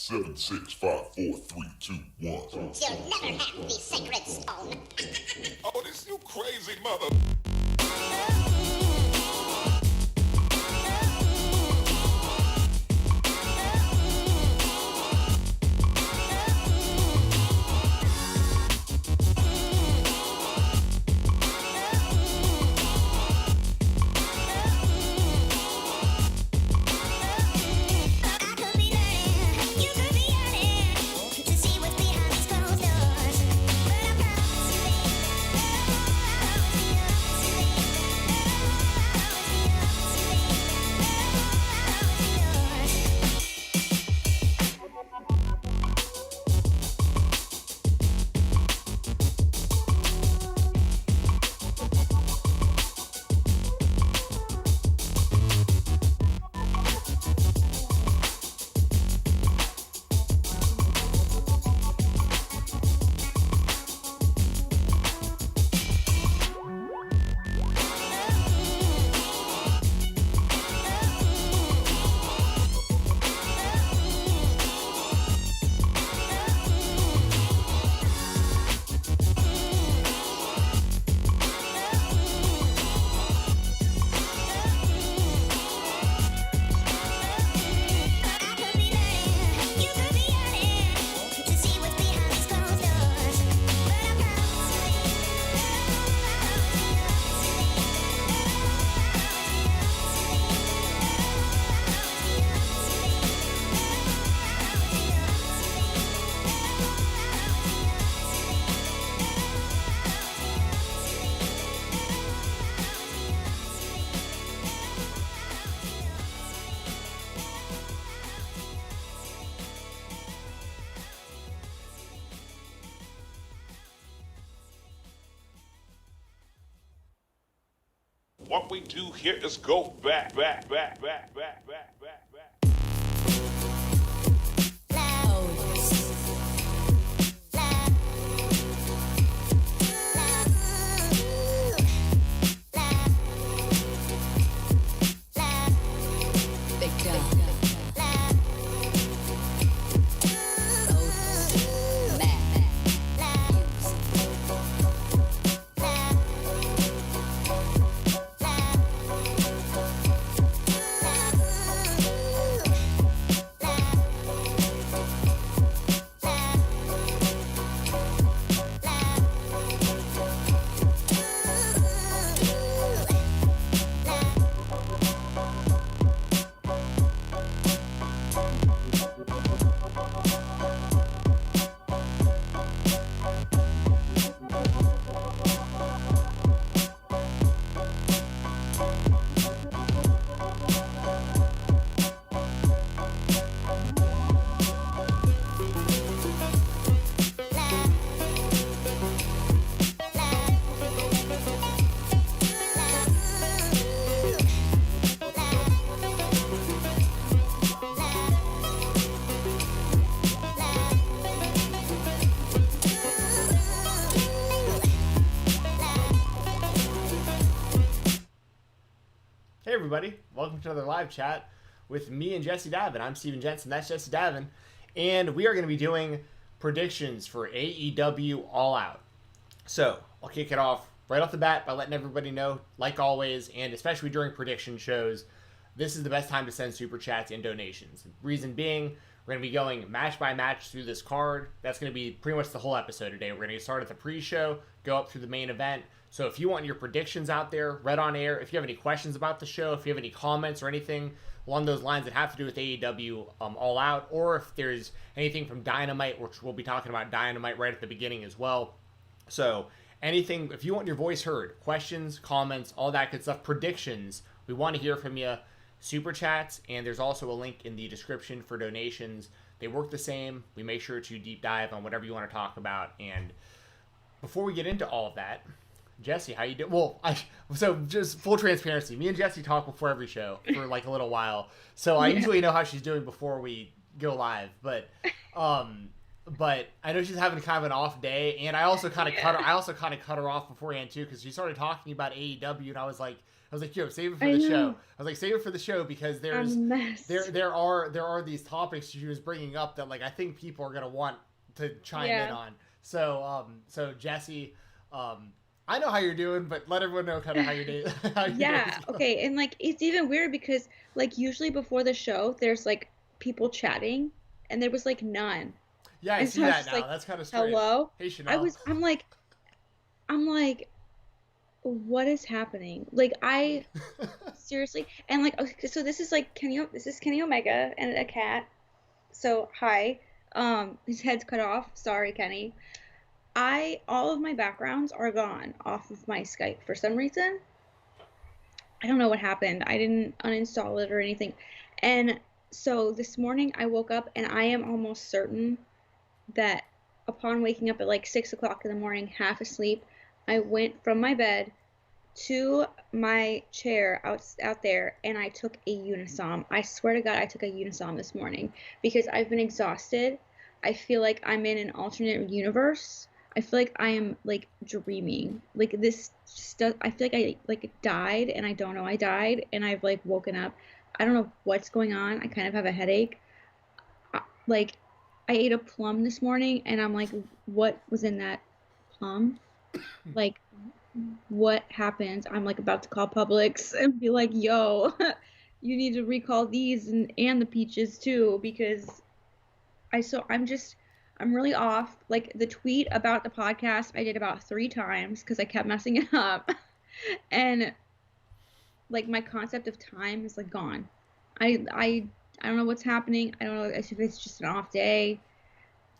Seven, 6, 5, 4, 3, 2, 1. You'll never have the sacred stone. Oh, this you crazy mother. What we do here is go back. Hey everybody, welcome to another live chat with me and Jessi Davin. I'm Steven Jensen, that's Jessi Davin, and we are going to be doing predictions for AEW All Out. So, I'll kick it off right off the bat by letting everybody know, like always, and especially during prediction shows, this is the best time to send super chats and donations. Reason being, we're going to be going match by match through this card. That's going to be pretty much the whole episode today. We're going to get started at the pre-show, go up through the main event. So if you want your predictions out there, read on air, if you have any questions about the show, if you have any comments or anything along those lines that have to do with AEW All Out, or if there's anything from Dynamite, which we'll be talking about Dynamite right at the beginning as well. So anything, if you want your voice heard, questions, comments, all that good stuff, predictions, we want to hear from you. Super chats, and there's also a link in the description for donations. They work the same. We make sure to deep dive on whatever you want to talk about. And before we get into all of that, Jessi, how you doing? Well, so just full transparency. Me and Jessi talk before every show for like a little while, so I usually know how she's doing before we go live. But I know she's having kind of an off day, and I also kind of cut her. I also kind of cut her off beforehand too, because she started talking about AEW, and I was like, was like, yo, save it for I the know. show. I was like, save it for the show because I'm a mess. there are these topics she was bringing up that like I think people are gonna want to chime in on. So Jessi, I know how you're doing, but let everyone know kind of how you're doing. Yeah, okay, and like it's even weird because like usually before the show there's like people chatting and there was like none. Yeah, I And see so I was that just now. like, That's kind of strange. hello? Hey, Chanel. I'm like, what is happening? Like I seriously, and like okay, so this is like this is Kenny Omega and a cat. So hi. His head's cut off. Sorry, Kenny. All of my backgrounds are gone off of my Skype for some reason. I don't know what happened. I didn't uninstall it or anything. And so this morning I woke up and I am almost certain that upon waking up at like 6 o'clock in the morning, half asleep, I went from my bed to my chair out there and I took a Unisom. I swear to God, I took a Unisom this morning because I've been exhausted. I feel like I'm in an alternate universe. I feel like I am like dreaming. Like this stuff. I feel like I like died and I don't know I died and I've like woken up. I don't know what's going on. I kind of have a headache. Like I ate a plum this morning and I'm like, what was in that plum? Like what happens? I'm like about to call Publix and be like, yo, you need to recall these and the peaches too because I'm really off. Like the tweet about the podcast I did about 3 times because I kept messing it up. And like my concept of time is like gone. I don't know what's happening. I don't know if it's just an off day.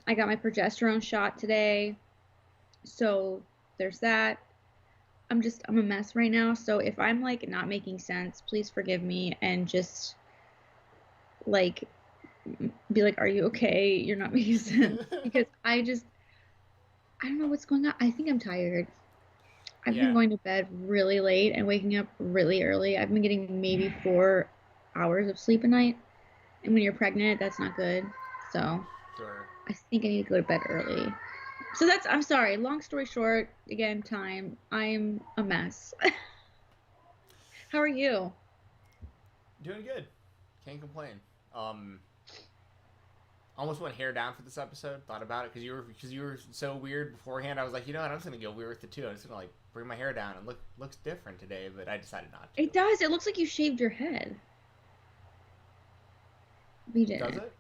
I got my progesterone shot today. So there's that. I'm a mess right now. So if I'm like not making sense, please forgive me and just like be like, are you okay? You're not making sense. Because I don't know what's going on. I think I'm tired. I've been going to bed really late and waking up really early. I've been getting maybe 4 hours of sleep a night. And when you're pregnant, that's not good. So Sure. I think I need to go to bed early. So I'm sorry. Long story short, again, time. I'm a mess. How are you? Doing good. Can't complain. Almost went hair down for this episode. Thought about it because you were so weird beforehand. I was like, you know what? I'm just gonna go weird with it too. I'm just gonna like bring my hair down and looks different today. But I decided not to. It does. It looks like you shaved your head. You did. Does it?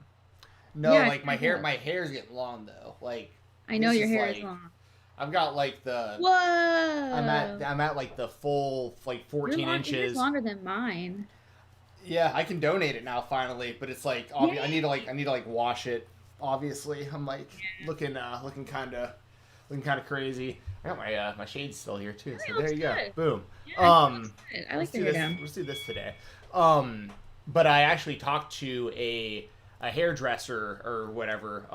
No, Yeah, like my hair's getting long though. Like I know this your hair like, is long. I've got like the. Whoa! I'm at like the full like 14 inches. Yours longer than mine. Yeah, I can donate it now finally, but it's like I need to like wash it. Obviously, I'm like looking kind of crazy. I got my shades still here too, so there you go. Boom. Yeah, I like the hair down. Let's do this today. But I actually talked to a hairdresser or whatever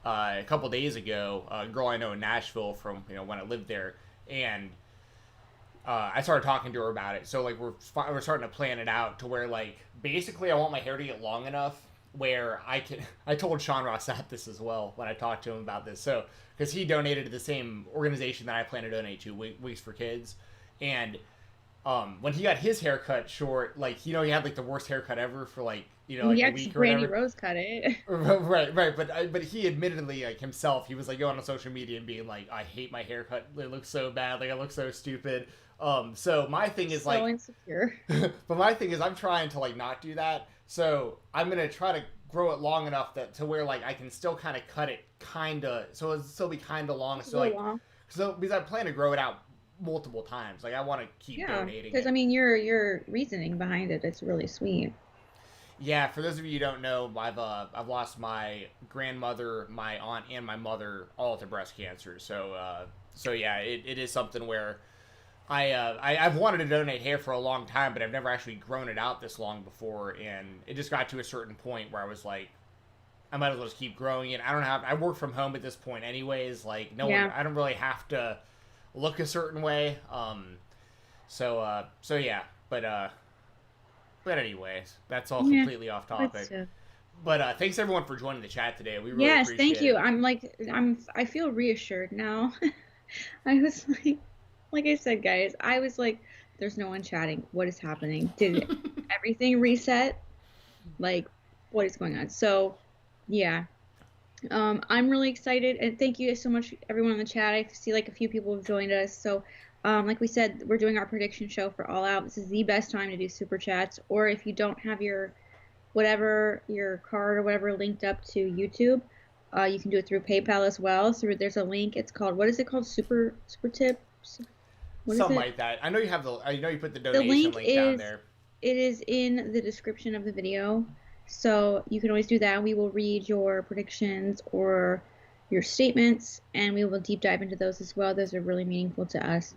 a couple days ago, a girl I know in Nashville from when I lived there, and I started talking to her about it. So like we're starting to plan it out to where like basically I want my hair to get long enough where I told Sean Rossat this as well when I talked to him about this. So because he donated to the same organization that I plan to donate to, Weeks for Kids, and when he got his haircut short, like he had like the worst haircut ever for like like a week or Brandy whatever. Rose cut it. Right, but he admittedly like himself, he was like going on social media and being like, I hate my haircut, it looks so bad, like I look so stupid. So my thing is so insecure. But my thing is I'm trying to like not do that. So I'm gonna try to grow it long enough to where like I can still kind of cut it so it'll still be kind of long. So like long. So because I plan to grow it out multiple times. Like I want to keep donating. Because I mean your reasoning behind it's really sweet. Yeah, for those of you who don't know, I've lost my grandmother, my aunt, and my mother all to breast cancer. So yeah, it is something where I've wanted to donate hair for a long time, but I've never actually grown it out this long before, and it just got to a certain point where I was like, I might as well just keep growing it. I work from home at this point anyways. Like I don't really have to look a certain way. So yeah, but anyways, that's all completely off topic. But thanks everyone for joining the chat today. We really appreciate it. Yes, thank you. I feel reassured now. I was like I said, guys, I was like There's no one chatting. What is happening? Did everything reset? Like, what is going on? So, yeah. I'm really excited, and thank you so much, everyone in the chat. I see like a few people have joined us. So, like we said, we're doing our prediction show for All Out. This is the best time to do super chats, or if you don't have your card or whatever linked up to YouTube, you can do it through PayPal as well. So there's a link. It's called, what is it called? Super tip. What Something is it? like that. I know you put the The donation link down is there. it is in the description of the video. So you can always do that. We will read your predictions or your statements, and we will deep dive into those as well. Those are really meaningful to us.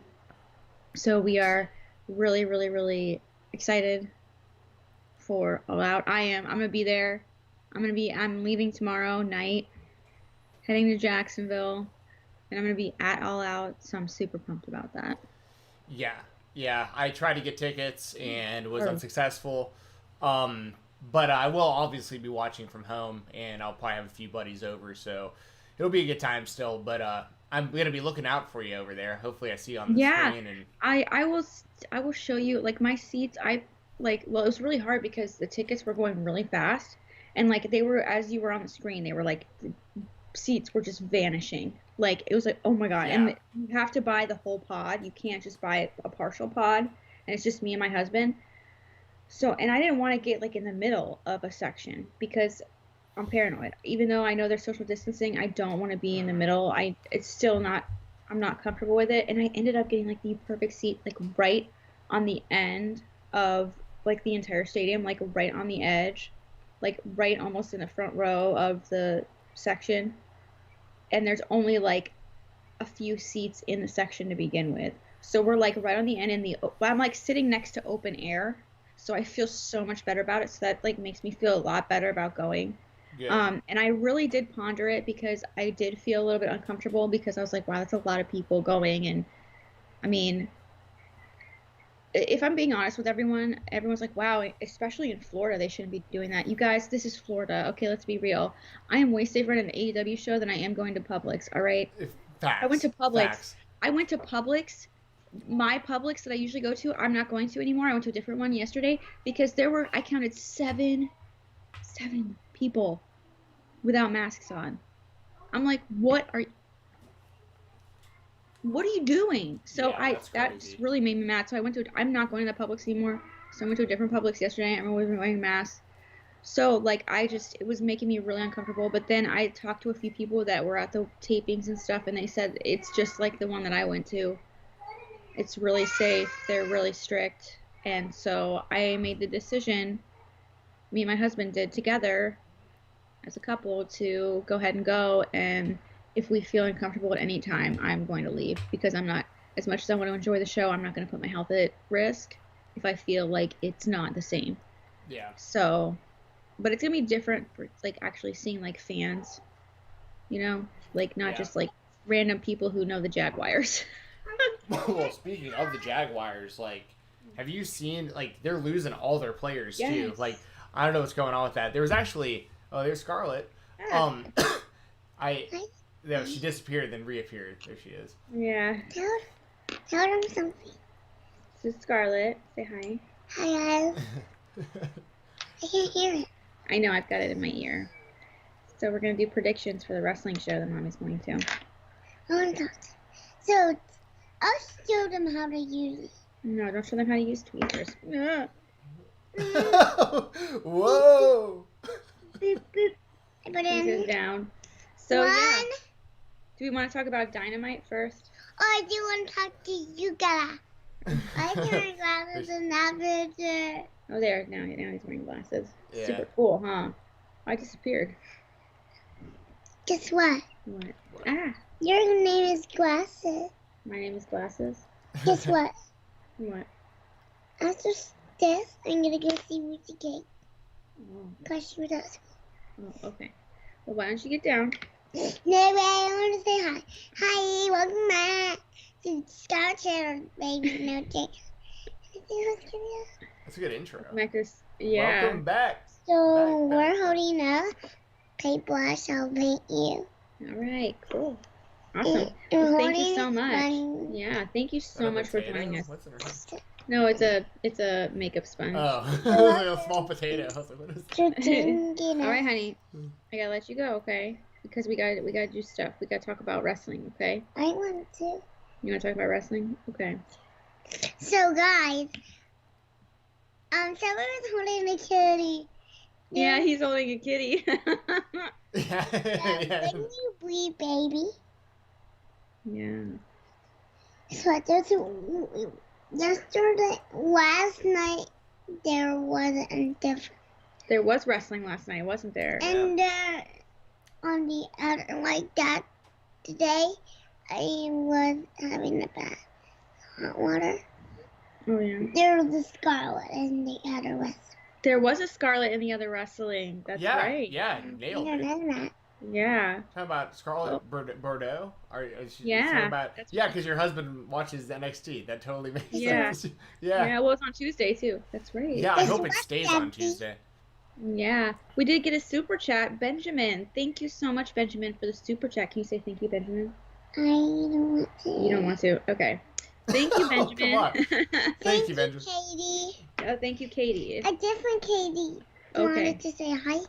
So we are really, really, really excited for All Out. I'm gonna be there. I'm leaving tomorrow night, heading to Jacksonville, and I'm gonna be at All Out. So I'm super pumped about that. Yeah. I tried to get tickets and was unsuccessful. But I will obviously be watching from home, and I'll probably have a few buddies over, so it'll be a good time still. But I'm gonna be looking out for you over there. Hopefully, I see you on the screen. And I will show you like my seats. Well, it was really hard because the tickets were going really fast, and like they were, as you were on the screen, they were like the seats were just vanishing. Like it was like, oh my god! Yeah. And you have to buy the whole pod. You can't just buy a partial pod, and it's just me and my husband. So, and I didn't want to get like in the middle of a section because I'm paranoid. Even though I know there's social distancing, I don't want to be in the middle. I'm not comfortable with it. And I ended up getting like the perfect seat, like right on the end of like the entire stadium, like right on the edge, like right almost in the front row of the section. And there's only like a few seats in the section to begin with. So we're like right on the end I'm like sitting next to open air. So I feel so much better about it. So that like makes me feel a lot better about going. yeah. And I really did ponder it because I did feel a little bit uncomfortable because I was like, wow, that's a lot of people going. And I mean, if I'm being honest with everyone, everyone's like, wow, especially in Florida, they shouldn't be doing that. You guys, this is Florida. Okay, let's be real. I am way safer at an AEW show than I am going to Publix. All right. Facts. I went to Publix. Facts. I went to Publix. My Publix that I usually go to, I'm not going to anymore. I went to a different one yesterday because I counted seven people without masks on. I'm like, what are you doing? So Yeah, that just really made me mad. So I'm not going to Publix anymore. So I went to a different Publix yesterday. Everyone was wearing masks. So like it was making me really uncomfortable. But then I talked to a few people that were at the tapings and stuff, and they said it's just like the one that I went to. It's really safe. They're really strict. And so I made the decision, me and my husband did together as a couple, to go ahead and go. And if we feel uncomfortable at any time, I'm going to leave because I'm not, as much as I want to enjoy the show, I'm not going to put my health at risk if I feel like it's not the same. Yeah. So, but it's going to be different for like actually seeing like fans, like not just like random people who know the Jaguars. Well, speaking of the Jaguars, like, have you seen, like, they're losing all their players, too. Like, I don't know what's going on with that. There was actually, there's Scarlett. She disappeared, then reappeared. There she is. Yeah. Tell them something. This is Scarlett. Say hi. Hi, I can't hear it. I know, I've got it in my ear. So we're going to do predictions for the wrestling show that Mommy's going to. I want to talk to So, I'll show them how to use it. No, don't show them how to use tweezers. Whoa! Boop, boop. I put it Tweezers in. down. So, One. yeah. Do we want to talk about Dynamite first? Oh, I do want to talk to you guys. I can wear glasses and that picture. Oh, there. Now he's wearing glasses. Yeah. Super cool, huh? I disappeared. Guess what? What? Ah, Your name is Glasses. my name is Glasses. Guess what? What? After this, I'm gonna go see Ruthie Gate. Oh, Cause she was at okay. Well, why don't you get down? No way, I want to say hi. Hi, welcome back to Star Channel, baby. No, thanks. That's a good intro. Macros, yeah. Welcome back. So, Back. we're holding a paint brush. I'll paint you. All right, cool. Awesome. We're Well, thank you holding so much. one- Yeah, thank you so much for joining us. What's in her hand? No, it's a makeup sponge. Oh, it was like a small potato. I was like, what is that? All right, honey. I gotta let you go, okay? Because we gotta do stuff. We gotta talk about wrestling, okay? I want to. You wanna talk about wrestling? Okay. So guys, someone's holding a kitty. Yeah, he's holding a kitty. Yeah. Yeah. When you bleed, baby. Yeah. So yesterday, last night, there was a different. There was wrestling last night, wasn't there? And on the other, like that, today, I was having a bath, hot water. Oh yeah. There was a Scarlet in the other wrestling. There was a Scarlet in the other wrestling. That's Yeah, right. yeah, I nailed don't it. know that. Yeah. Talking about Scarlett Bordeaux? Is she Yeah, talking about, that's yeah, because your husband watches NXT. That totally makes Yeah. sense. Yeah. Yeah. Well, it's on Tuesday too. That's right. Yeah, I It's hope it stays on empty. Tuesday. Yeah. We did get a super chat, Benjamin. Thank you so much, Benjamin, for the super chat. Can you say thank you, Benjamin? I don't want to. You don't want to. Okay. Thank you, Oh, Benjamin. come on. Thank you, Benjamin. Katie. Oh, thank you, Katie. A different Katie. Okay. Wanted to say hi.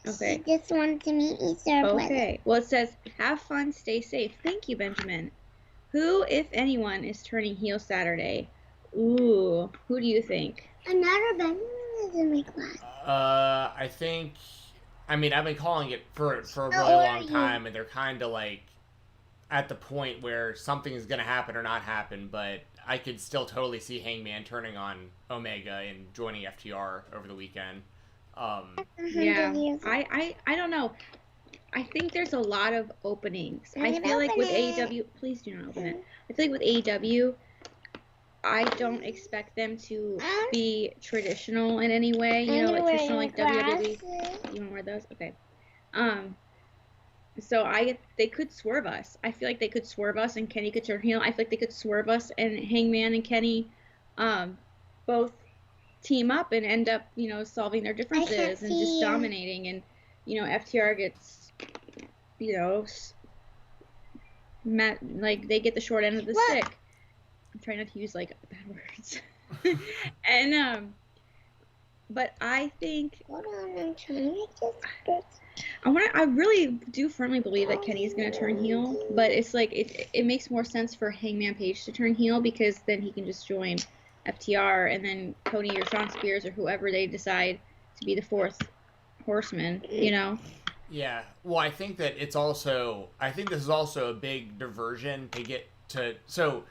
Okay. She just wanted to meet me, sir. Okay. Well, it says, have fun, stay safe. Thank you, Benjamin. Who, if anyone, is turning heel Saturday? Ooh, who do you think? Another Benjamin is in my class. I think, I mean, I've been calling it for a really How old are long you? time, and they're kind of like at the point where something is going to happen or not happen, but I could still totally see Hangman turning on Omega and joining FTR over the weekend. Yeah. 100 years. I don't know. I think there's a lot of openings. I'm I gonna feel like open with it. AEW, please do not open it. I feel like with AEW, I don't expect them to be traditional in any way. You know, like traditional like WWE. You want to wear those? Okay. So they could swerve us. I feel like they could swerve us, and Kenny could turn heel. I feel like they could swerve us, and Hangman and Kenny, both team up and end up, you know, solving their differences and just see. dominating. And you know, FTR gets, you know, like they get the short end of the Look. stick. I'm trying not to use like bad words. And but I think Hold on, I'm trying to make this. I really do firmly believe that Kenny's gonna turn heel, but it's like it makes more sense for Hangman Page to turn heel because then he can just join FTR, and then Cody or Shawn Spears or whoever they decide to be the fourth horseman, you know? Yeah, well, I think that it's also, I think this is also a big diversion to get to, so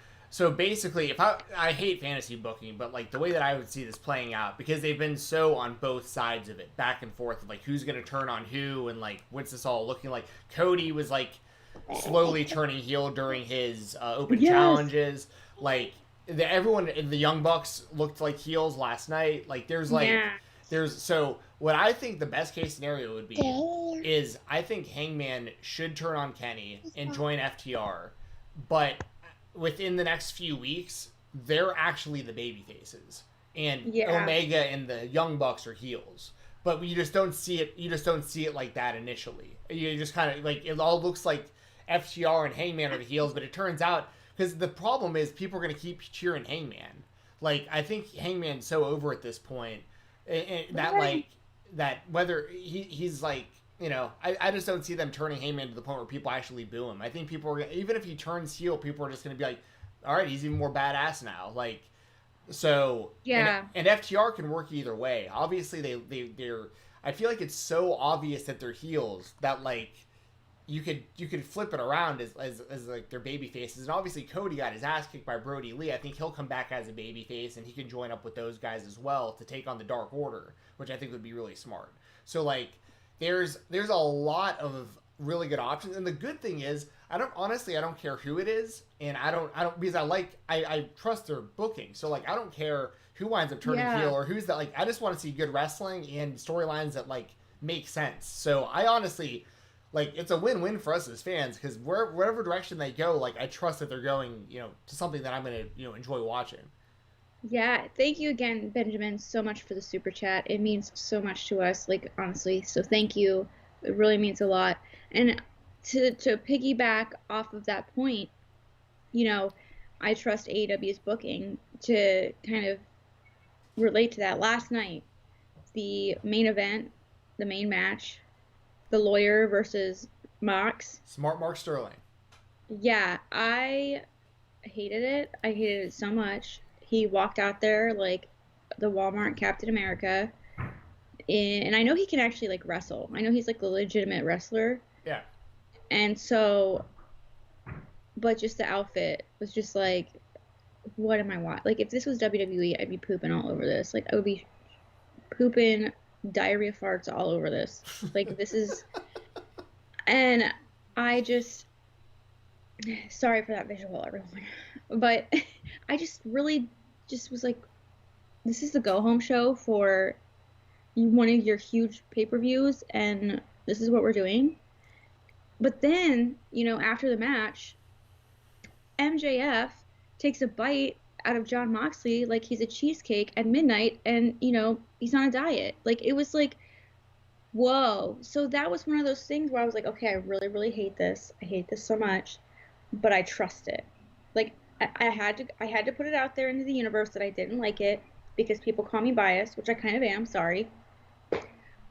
basically, if I hate fantasy booking, but like the way that I would see this playing out, because they've been so on both sides of it, back and forth, like who's going to turn on who, and like what's this all looking like. Cody was like slowly turning heel during his open Yes. challenges, like everyone in the Young Bucks looked like heels last night, like there's like, Yeah. so what I think the best case scenario would be Damn. is I think Hangman should turn on Kenny and join FTR, but within the next few weeks, they're actually the baby faces, and Yeah. Omega and the Young Bucks are heels. But you just don't see it. You just don't see it like that initially. You just kind of like it all looks like FTR and Hangman are the heels, but it turns out because the problem is people are going to keep cheering Hangman. Like I think Hangman's so over at this point, and that like that whether he's like. You know, I just don't see them turning Heyman to the point where people actually boo him. I think people are, even if he turns heel, people are just going to be like, all right, he's even more badass now. Like, so, Yeah. And FTR can work either way. Obviously, they're, I feel like it's so obvious that they're heels that, like, you could flip it around as like their baby faces. And obviously, Cody got his ass kicked by Brody Lee. I think he'll come back as a baby face and he can join up with those guys as well to take on the Dark Order, which I think would be really smart. So, like, there's a lot of really good options, and the good thing is I don't care who it is, and I don't because I trust their booking, so like I don't care who winds up turning heel or who's that. Like I just want to see good wrestling and storylines that like make sense. So I honestly like it's a win-win for us as fans because wherever direction they go, like I trust that they're going to something that I'm gonna enjoy watching. Yeah, thank you again, Benjamin, so much for the super chat. It means so much to us, like honestly. So thank you. It really means a lot. And to piggyback off of that point, I trust AEW's booking to kind of relate to that. Last night, the main event, the main match, the lawyer versus Mox. Smart Mark Sterling. Yeah, I hated it. I hated it so much. He walked out there like the Walmart Captain America. And I know he can actually like wrestle. I know he's like a legitimate wrestler. Yeah. And so, but just the outfit was just like, what am I watching? Like, if this was WWE, I'd be pooping all over this. Like, I would be pooping diarrhea farts all over this. Like, this is, and I just, sorry for that visual, everyone, but I just really just was like, this is the go home show for one of your huge pay-per-views, and this is what we're doing. But then, you know, after the match, MJF takes a bite out of Jon Moxley like he's a cheesecake at midnight, and, you know, he's on a diet. Like, it was like, whoa. So that was one of those things where I was like, okay, I really, really hate this. I hate this so much, but I trust it. Like, I had to put it out there into the universe that I didn't like it because people call me biased, which I kind of am. Sorry.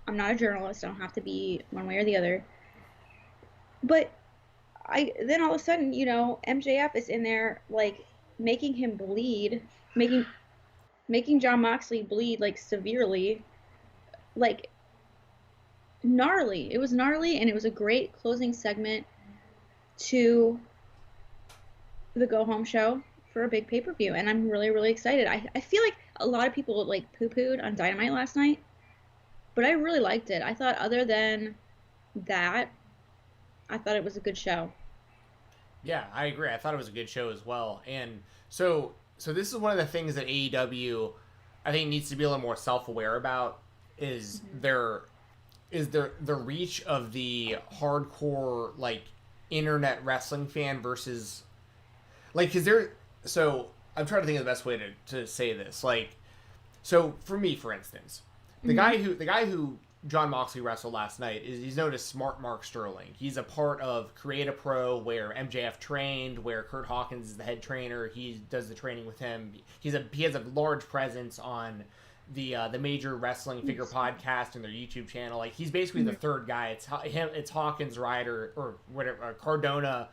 I'm not a journalist. I don't have to be one way or the other. But then all of a sudden, you know, MJF is in there like making him bleed, making Jon Moxley bleed like severely, like gnarly. It was gnarly, and it was a great closing segment to the go home show for a big pay-per-view, and I'm really, really excited. I feel like a lot of people like poo-pooed on Dynamite last night, but I really liked it. I thought other than that, I thought it was a good show. Yeah, I agree. I thought it was a good show as well. And so this is one of the things that AEW I think needs to be a little more self-aware about is their reach of the hardcore like internet wrestling fan versus like so I'm trying to think of the best way to say this. Like, so for me, for instance, the guy who Jon Moxley wrestled last night he's known as Smart Mark Sterling. He's a part of Create a Pro where MJF trained, where Kurt Hawkins is the head trainer. He does the training with him. He has a large presence on the Major Wrestling Figure podcast and their YouTube channel. Like, he's basically the third guy. It's Hawkins, Ryder, or whatever, Cardona,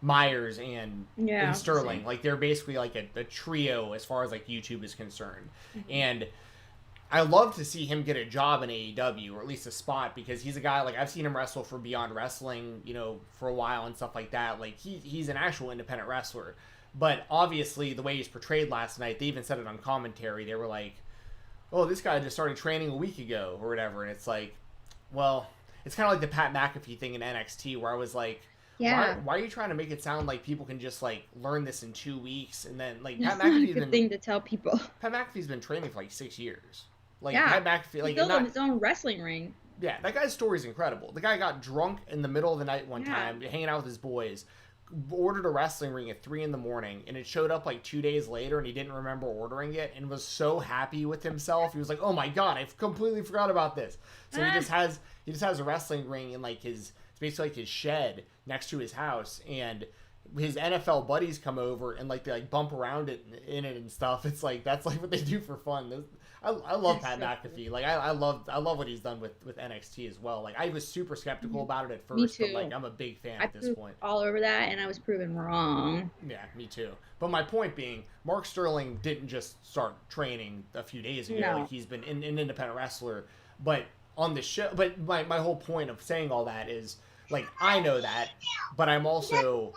Myers, and Sterling. Like, they're basically like a trio as far as like YouTube is concerned. And I love to see him get a job in AEW, or at least a spot, because he's a guy, like, I've seen him wrestle for Beyond Wrestling, you know, for a while and stuff like that. Like, he's an actual independent wrestler. But obviously, the way he's portrayed last night, they even said it on commentary. They were like, oh, this guy just started training a week ago, or whatever. And it's like, well, it's kind of like the Pat McAfee thing in NXT, where I was like, yeah, why are you trying to make it sound like people can just, like, learn this in 2 weeks? And then, like, Pat McAfee's not a good thing to tell people. Pat McAfee's been training for, like, 6 years. Like, yeah, Pat McAfee, like, he built his own wrestling ring. Yeah, that guy's story's incredible. The guy got drunk in the middle of the night one time, hanging out with his boys, ordered a wrestling ring at 3 a.m, and it showed up like 2 days later, and he didn't remember ordering it, and was so happy with himself. He was like, "Oh my god, I completely forgot about this." So he just has a wrestling ring in like it's basically like his shed next to his house, and his NFL buddies come over and like they like bump around it in it and stuff. It's like that's like what they do for fun. I love Pat McAfee. Like I love what he's done with NXT as well. Like I was super skeptical about it at first, but like I'm a big fan at this point. All over that, and I was proven wrong. Yeah, me too. But my point being, Mark Sterling didn't just start training a few days ago. No. Like he's been an independent wrestler, but on the show. But my whole point of saying all that is like I know that, but I'm also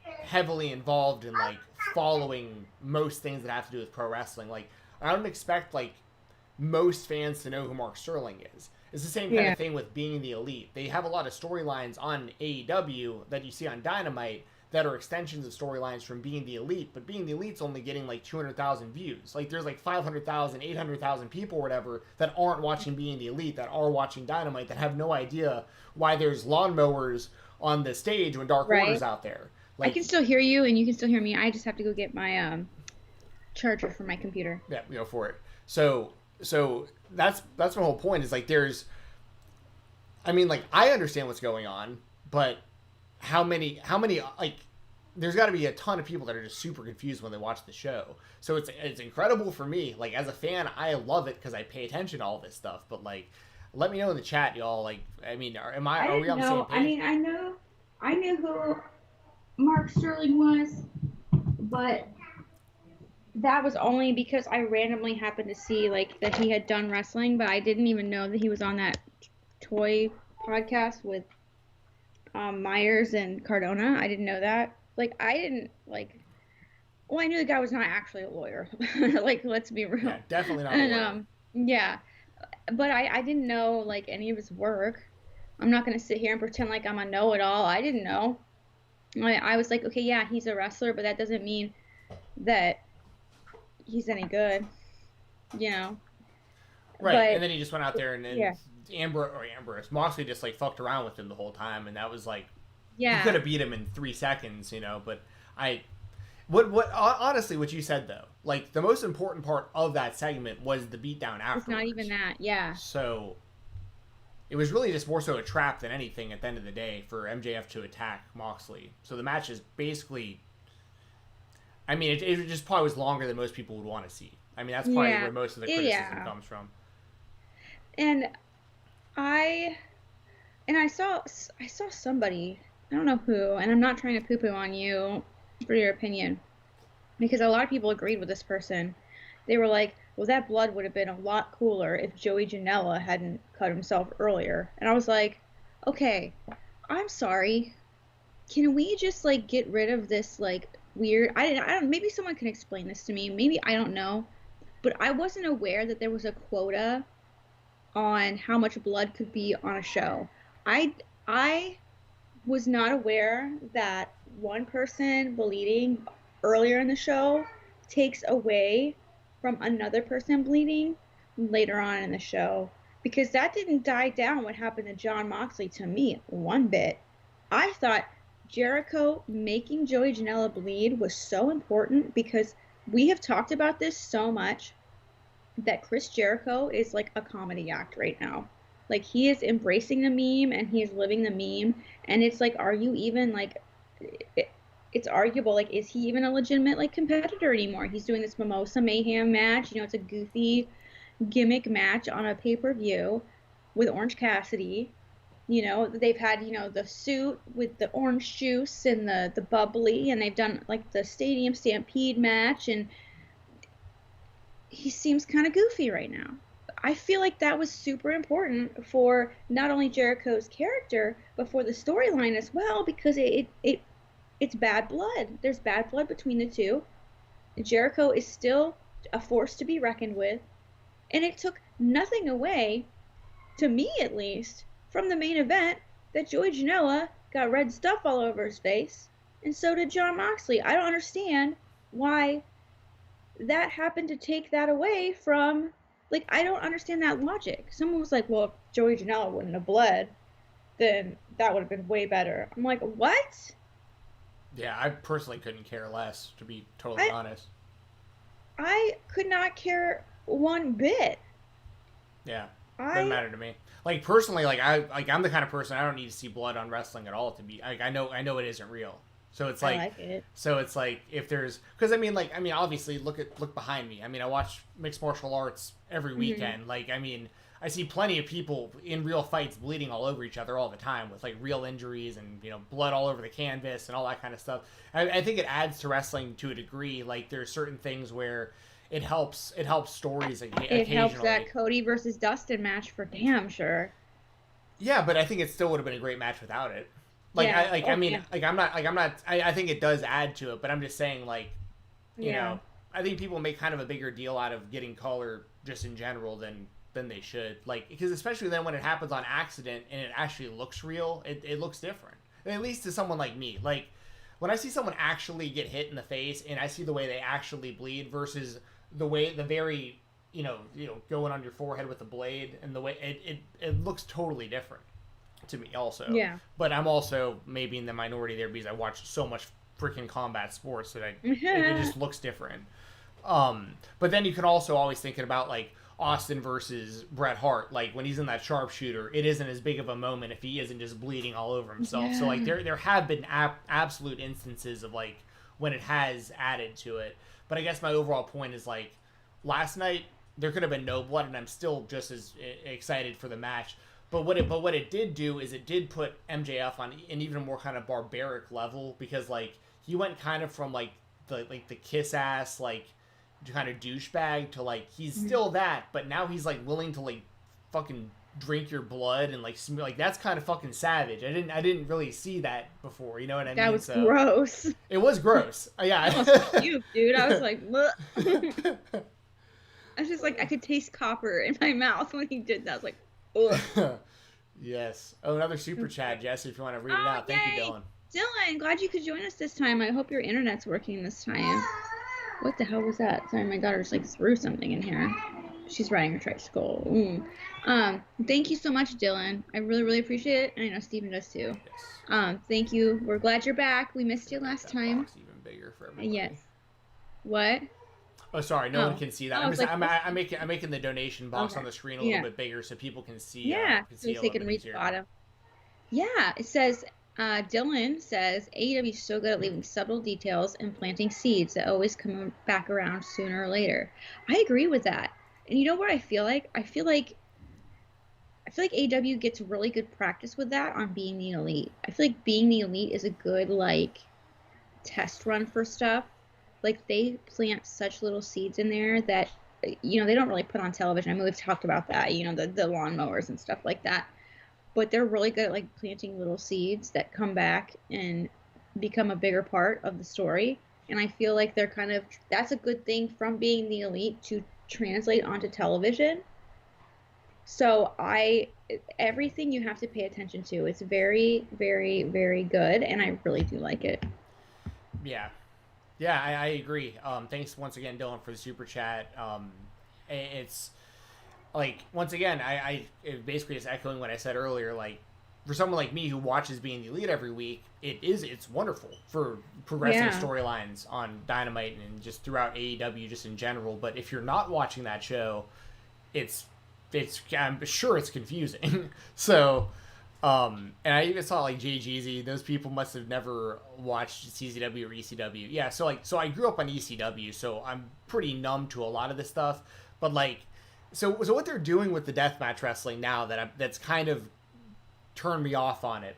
heavily involved in like following most things that have to do with pro wrestling. Like I don't expect like most fans to know who Mark Sterling is. It's the same kind of thing with Being the Elite. They have a lot of storylines on AEW that you see on Dynamite that are extensions of storylines from Being the Elite, but Being the Elite's only getting like 200,000 views. Like there's like 500,000, 800,000 people or whatever that aren't watching Being the Elite, that are watching Dynamite, that have no idea why there's lawnmowers on the stage when Dark Order's out there. Like, I can still hear you, and you can still hear me. I just have to go get my charger for my computer. Yeah, go for it. So that's my whole point is like I mean like I understand what's going on, but how many like there's got to be a ton of people that are just super confused when they watch the show. So it's incredible for me. Like, as a fan, I love it because I pay attention to all this stuff. But like, let me know in the chat, y'all. Like, I mean, are we on the same page? I mean, I knew who Mark Sterling was, but that was only because I randomly happened to see like that he had done wrestling, but I didn't even know that he was on that toy podcast with Myers and Cardona. I didn't know that. Like, I didn't like. Well, I knew the guy was not actually a lawyer. Like, let's be real. Yeah, definitely not. And yeah, but I didn't know like any of his work. I'm not gonna sit here and pretend like I'm a know-it-all. I didn't know. I was like, okay, yeah, he's a wrestler, but that doesn't mean that he's any good, you know. Right, But, and then he just went out there and yeah. Ambrose Moxley just like fucked around with him the whole time, and that was like, Yeah. you could have beat him in 3 seconds, you know. But honestly, what you said though, like the most important part of that segment was the beatdown afterwards. It's not even that, yeah. So it was really just more so a trap than anything at the end of the day for MJF to attack Moxley. So the match is basically, I mean, it just probably was longer than most people would want to see. I mean, that's probably where most of the criticism comes from. And I saw somebody, I don't know who, and I'm not trying to poo-poo on you for your opinion, because a lot of people agreed with this person. They were like, well, that blood would have been a lot cooler if Joey Janela hadn't cut himself earlier. And I was like, okay, I'm sorry. Can we just like get rid of this like weird, I don't, maybe someone can explain this to me. Maybe, I don't know. But I wasn't aware that there was a quota on how much blood could be on a show. I was not aware that one person bleeding earlier in the show takes away from another person bleeding later on in the show, because that didn't die down what happened to Jon Moxley to me one bit. I thought Jericho making Joey Janela bleed was so important, because we have talked about this so much, that Chris Jericho is like a comedy act right now. Like, he is embracing the meme and he is living the meme, and it's like, are you even like, it's arguable, like, is he even a legitimate like competitor anymore? He's doing this Mimosa Mayhem match, you know, it's a goofy gimmick match on a pay-per-view with Orange Cassidy. You know, they've had, you know, the suit with the orange juice and the bubbly, and they've done like the Stadium Stampede match, and he seems kind of goofy right now. I feel like that was super important for not only Jericho's character, but for the storyline as well, because it's bad blood. There's bad blood between the two. Jericho is still a force to be reckoned with, and it took nothing away, to me at least, from the main event, that Joey Janela got red stuff all over his face, and so did Jon Moxley. I don't understand why that happened to take that away from, like, I don't understand that logic. Someone was like, well, if Joey Janela wouldn't have bled, then that would have been way better. I'm like, what? Yeah, I personally couldn't care less, to be totally honest. I could not care one bit. Yeah, doesn't matter to me. Like, personally, I'm the kind of person, I don't need to see blood on wrestling at all to be, like, I know it isn't real. So it's like, I like it. So it's like, if there's, because I mean, obviously, look behind me. I mean, I watch mixed martial arts every weekend. Like, I mean, I see plenty of people in real fights bleeding all over each other all the time with like real injuries and, you know, blood all over the canvas and all that kind of stuff. I think it adds to wrestling to a degree. Like, there's certain things where it helps stories occasionally. It helps that Cody versus Dustin match for damn sure. Yeah, but I think it still would have been a great match without it. Like, yeah. I think it does add to it, but I'm just saying, like, you know, I think people make kind of a bigger deal out of getting color just in general than they should. Like, because especially then when it happens on accident and it actually looks real, it looks different. And at least to someone like me. Like, when I see someone actually get hit in the face and I see the way they actually bleed versus the very, you know, going on your forehead with a blade, and the way it looks totally different to me also. Yeah. But I'm also maybe in the minority there because I watch so much freaking combat sports that it just looks different. But then you can also always thinking about, like, Austin versus Bret Hart, like when he's in that sharpshooter, it isn't as big of a moment if he isn't just bleeding all over himself. So like there have been absolute instances of like when it has added to it. But I guess my overall point is like last night there could have been no blood, and I'm still just as excited for the match. But what it did do is it did put MJF on an even more kind of barbaric level, because like he went kind of from like the kiss ass like kind of douchebag to like he's still that, but now he's like willing to like fucking drink your blood and like that's kind of fucking savage. I didn't really see that before, you know what I mean? That was gross. It was gross. Yeah. I almost puked, dude. I was like, I was just like, I could taste copper in my mouth when he did that. I was like, ugh. Yes. Oh, another super chat, Jess, if you want to read it out. Yay. Thank you, Dylan. Dylan, glad you could join us this time. I hope your internet's working this time. What the hell was that? Sorry, my daughter's like threw something in here. She's riding her tricycle. Thank you so much, Dylan. I really, really appreciate it, and I know Steven does too. Yes. Thank you. We're glad you're back. We missed you last That time. box even bigger for everybody. Yes. What? Oh, sorry, no one can see that. I'm making the donation box on the screen a little bit bigger so people can see. Yeah, can so see they can read the bottom. Yeah, it says. Dylan says AEW is so good at leaving subtle details and planting seeds that always come back around sooner or later. I agree with that. And you know what I feel like? I feel like AEW gets really good practice with that on Being the Elite. I feel like Being the Elite is a good like test run for stuff. Like they plant such little seeds in there that they don't really put on television. I mean, we've talked about that, the lawnmowers and stuff like that. But they're really good at like planting little seeds that come back and become a bigger part of the story. And I feel like that's a good thing from Being the Elite to translate onto television. So everything you have to pay attention to. It's very, very, very good, and I really do like it. Yeah. Yeah, I agree. Thanks once again, Dylan, for the super chat. It's like, once again, it basically is echoing what I said earlier. Like, for someone like me who watches Being the Elite every week, it's wonderful for progressing storylines on Dynamite and just throughout AEW just in general. But if you're not watching that show, I'm sure it's confusing. So, and I even saw like Jay Jeezy, those people must have never watched CZW or ECW. Yeah, so I grew up on ECW, so I'm pretty numb to a lot of this stuff. But like, so what they're doing with the deathmatch wrestling now that's kind of turned me off on it.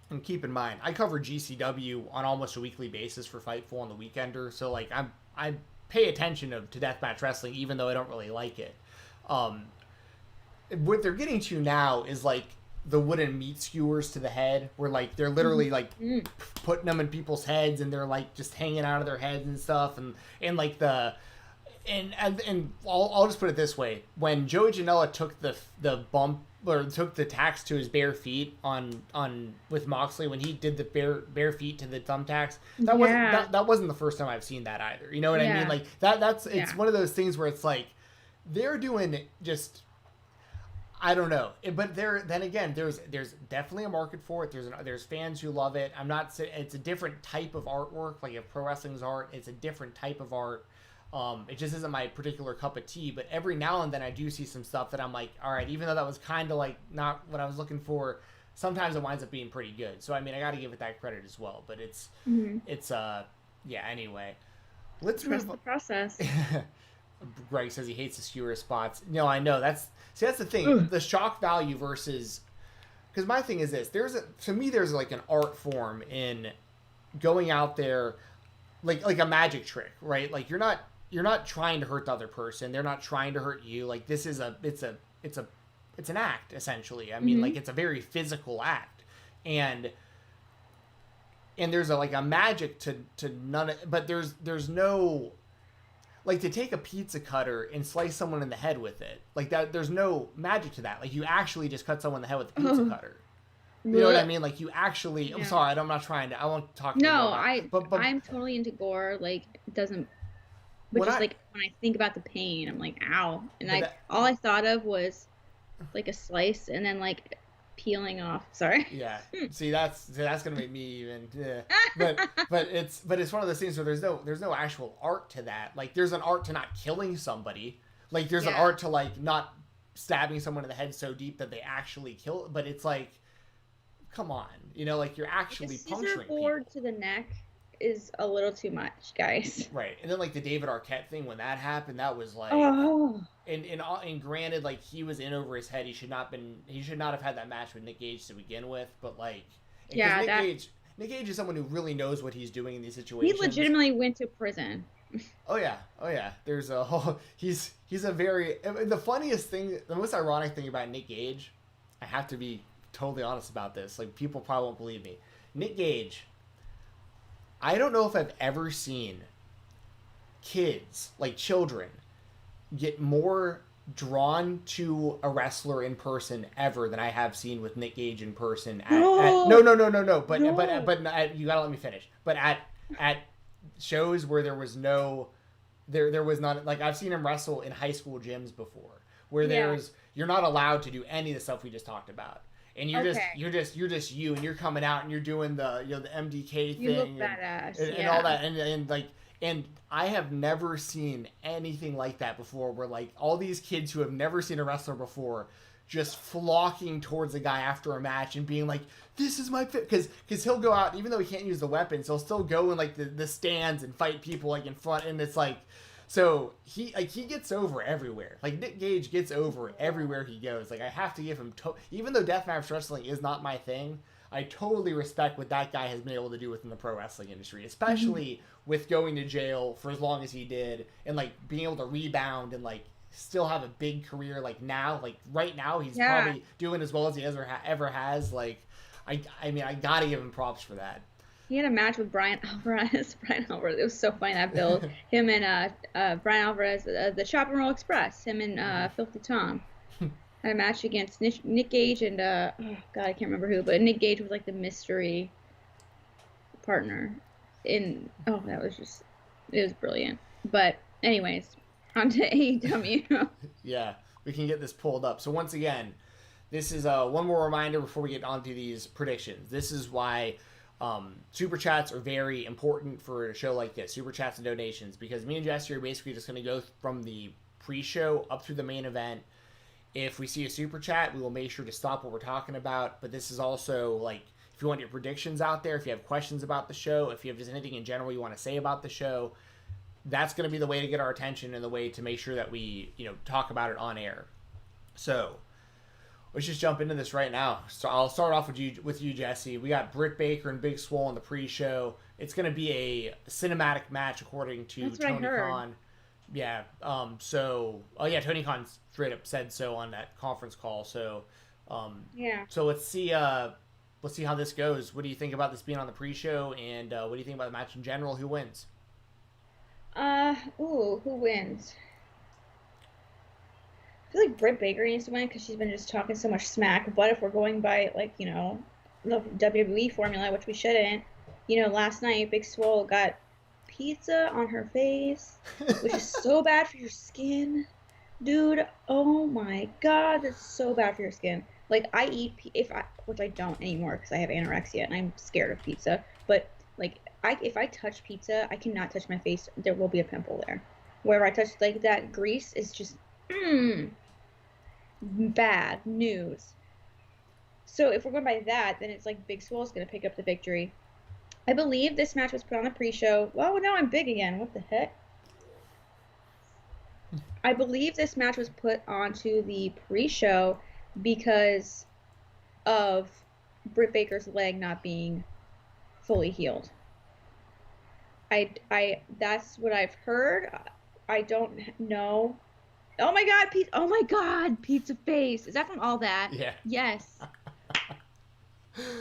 And keep in mind, I cover GCW on almost a weekly basis for Fightful on the Weekender, so like I pay attention to deathmatch wrestling even though I don't really like it. What they're getting to now is like the wooden meat skewers to the head, where like they're literally like putting them in people's heads and they're like just hanging out of their heads and stuff, and like and I'll just put it this way: when Joey Janela took the bump or took the tax to his bare feet on with Moxley, when he did the bare feet to the thumbtacks, that wasn't the first time I've seen that either. You know what I mean? Like it's one of those things where it's like they're doing just, I don't know, but then again, there's definitely a market for it. There's fans who love it. It's a different type of artwork. Like if pro wrestling's art, it's a different type of art. It just isn't my particular cup of tea, but every now and then I do see some stuff that I'm like, all right, even though that was kind of like not what I was looking for, sometimes it winds up being pretty good. So I mean, I got to give it that credit as well. But anyway, let's trust the process. Greg says he hates the skewer spots. No, I know that's the thing. The shock value versus, because my thing is this: to me there's like an art form in going out there, like a magic trick, right? Like you're not trying to hurt the other person. They're not trying to hurt you. Like this is it's an act essentially. I mean, like it's a very physical act, and there's a magic to none of, but there's no, like, to take a pizza cutter and slice someone in the head with it, like that. There's no magic to that. Like you actually just cut someone in the head with a pizza cutter. You know what I mean? Like you actually. I'm sorry. I'm not trying to. I won't talk. No, I'm totally into gore. Like it doesn't. But just like when I think about the pain, I'm like, ow, and all I thought of was like a slice and then like peeling off. Sorry. Yeah. See, that's gonna make me even. But it's one of those things where there's no actual art to that. Like there's an art to not killing somebody. Like there's an Yeah. art to like not stabbing someone in the head so deep that they actually kill, but it's like, come on, like you're A actually scissor puncturing board people. to the neck is a little too much, guys. Right. And then like the David Arquette thing, when that happened, that was like, Oh, and granted, like he was in over his head. He should not have had that match with Nick Gage to begin with. But like, because yeah, Nick Gage is someone who really knows what he's doing in these he situations. legitimately went to prison. Oh yeah, oh yeah. There's a whole. He's a very, the funniest thing, the most ironic thing about Nick Gage. I have to be totally honest about this. Like people probably won't believe me. Nick Gage. I don't know if I've ever seen kids, like children, get more drawn to a wrestler in person ever than I have seen with Nick Gage in person. No. But No. You gotta let me finish. But at shows where there was not, like I've seen him wrestle in high school gyms before, where you're not allowed to do any of the stuff we just talked about. And you're just you, and you're coming out and you're doing the the MDK thing. You look badass. And all that, and like, and I have never seen anything like that before, where like all these kids who have never seen a wrestler before just flocking towards a guy after a match and being like, this is my fit, because he'll go out, even though he can't use the weapons, he'll still go in like the stands and fight people like in front, and it's like, so he gets over everywhere. Like Nick Gage gets over everywhere he goes. Like I have to give him even though deathmatch wrestling is not my thing, I totally respect what that guy has been able to do within the pro wrestling industry, especially with going to jail for as long as he did, and like being able to rebound and like still have a big career. Like now, like right now, he's probably doing as well as he ever has. Like I mean, I gotta give him props for that. He had a match with Brian Alvarez. Brian Alvarez. It was so funny, that build. Him and Brian Alvarez, the Chop and Roll Express. Him and Filthy Tom had a match against Nick Gage and oh god, I can't remember who, but Nick Gage was like the mystery partner. It was brilliant. But anyways, on to AEW. Yeah, we can get this pulled up. So once again, this is one more reminder before we get onto these predictions. This is why super chats are very important for a show like this. Super chats and donations, because me and Jesse are basically just going to go from the pre-show up through the main event. If we see a super chat, we will make sure to stop what we're talking about. But this is also like, if you want your predictions out there, if you have questions about the show, if you have just anything in general you want to say about the show, that's going to be the way to get our attention and the way to make sure that we, talk about it on air. So let's just jump into this right now. So I'll start off with you, Jesse. We got Britt Baker and Big Swole in the pre-show. It's going to be a cinematic match according to Tony Khan. Yeah. Tony Khan straight up said so on that conference call. So, So let's see how this goes. What do you think about this being on the pre-show, and what do you think about the match in general? Who wins? Who wins? I feel like Britt Baker needs to win because she's been just talking so much smack. But if we're going by the WWE formula, which we shouldn't, last night Big Swole got pizza on her face, which is so bad for your skin, dude. Oh my god, that's so bad for your skin. Like I eat which I don't anymore because I have anorexia and I'm scared of pizza. But like if I touch pizza, I cannot touch my face. There will be a pimple there. Wherever I touch like that grease is just bad news. So if we're going by that, then it's like Big Swole's going to pick up the victory. I believe this match was put on the pre-show. Well, now I'm big again. What the heck? I believe this match was put onto the pre-show because of Britt Baker's leg not being fully healed. That's what I've heard. I don't know. Oh my god, pizza face. Is that from All That? Yeah. Yes.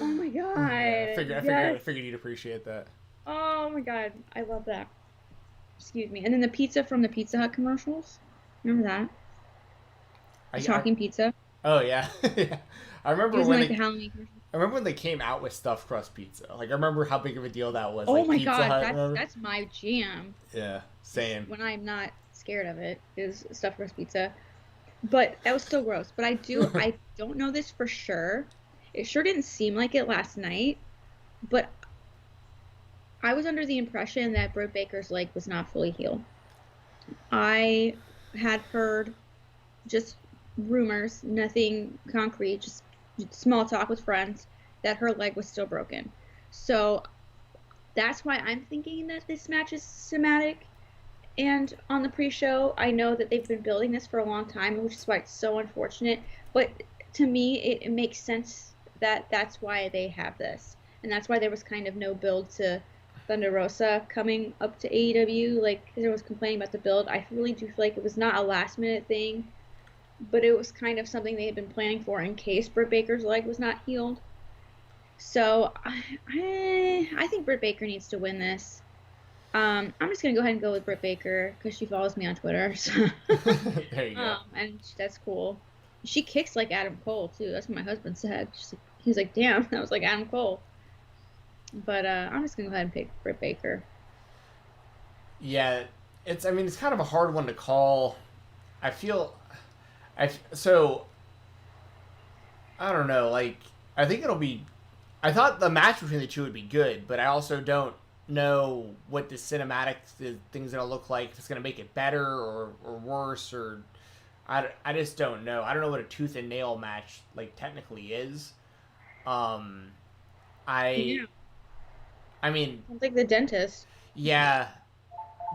Oh my god. I figured you'd appreciate that. Oh my god, I love that. Excuse me. And then the pizza from the Pizza Hut commercials. Remember that? Talking pizza. Oh yeah. Yeah. I remember when the Halloween commercials. I remember when they came out with stuffed crust pizza. Like I remember how big of a deal that was. Oh like, my Pizza god, Hut, that's my jam. Yeah, same. When I'm not scared of it, is stuffed crust pizza. But that was so gross. But I don't know this for sure. It sure didn't seem like it last night, but I was under the impression that Britt Baker's leg was not fully healed. I had heard just rumors, nothing concrete, just small talk with friends, that her leg was still broken. So that's why I'm thinking that this match is cinematic. And on the pre-show, I know that they've been building this for a long time, which is why it's so unfortunate. But to me, it makes sense that that's why they have this, and that's why there was kind of no build to Thunder Rosa coming up to AEW. Like, everyone was complaining about the build. I really do feel like it was not a last-minute thing, but it was kind of something they had been planning for in case Britt Baker's leg was not healed. So I think Britt Baker needs to win this. I'm just gonna go ahead and go with Britt Baker because she follows me on Twitter. So. There you go. And that's cool. She kicks like Adam Cole too. That's what my husband said. He was like, "Damn, that was like Adam Cole." But I'm just gonna go ahead and pick Britt Baker. Yeah, it's kind of a hard one to call. I don't know. Like, I think it'll be. I thought the match between the two would be good, but I also don't know what the cinematic thing's gonna look like. If it's gonna make it better or worse, or I just don't know. I don't know what a tooth and nail match like technically is. Yeah. I mean, It's like the dentist. yeah.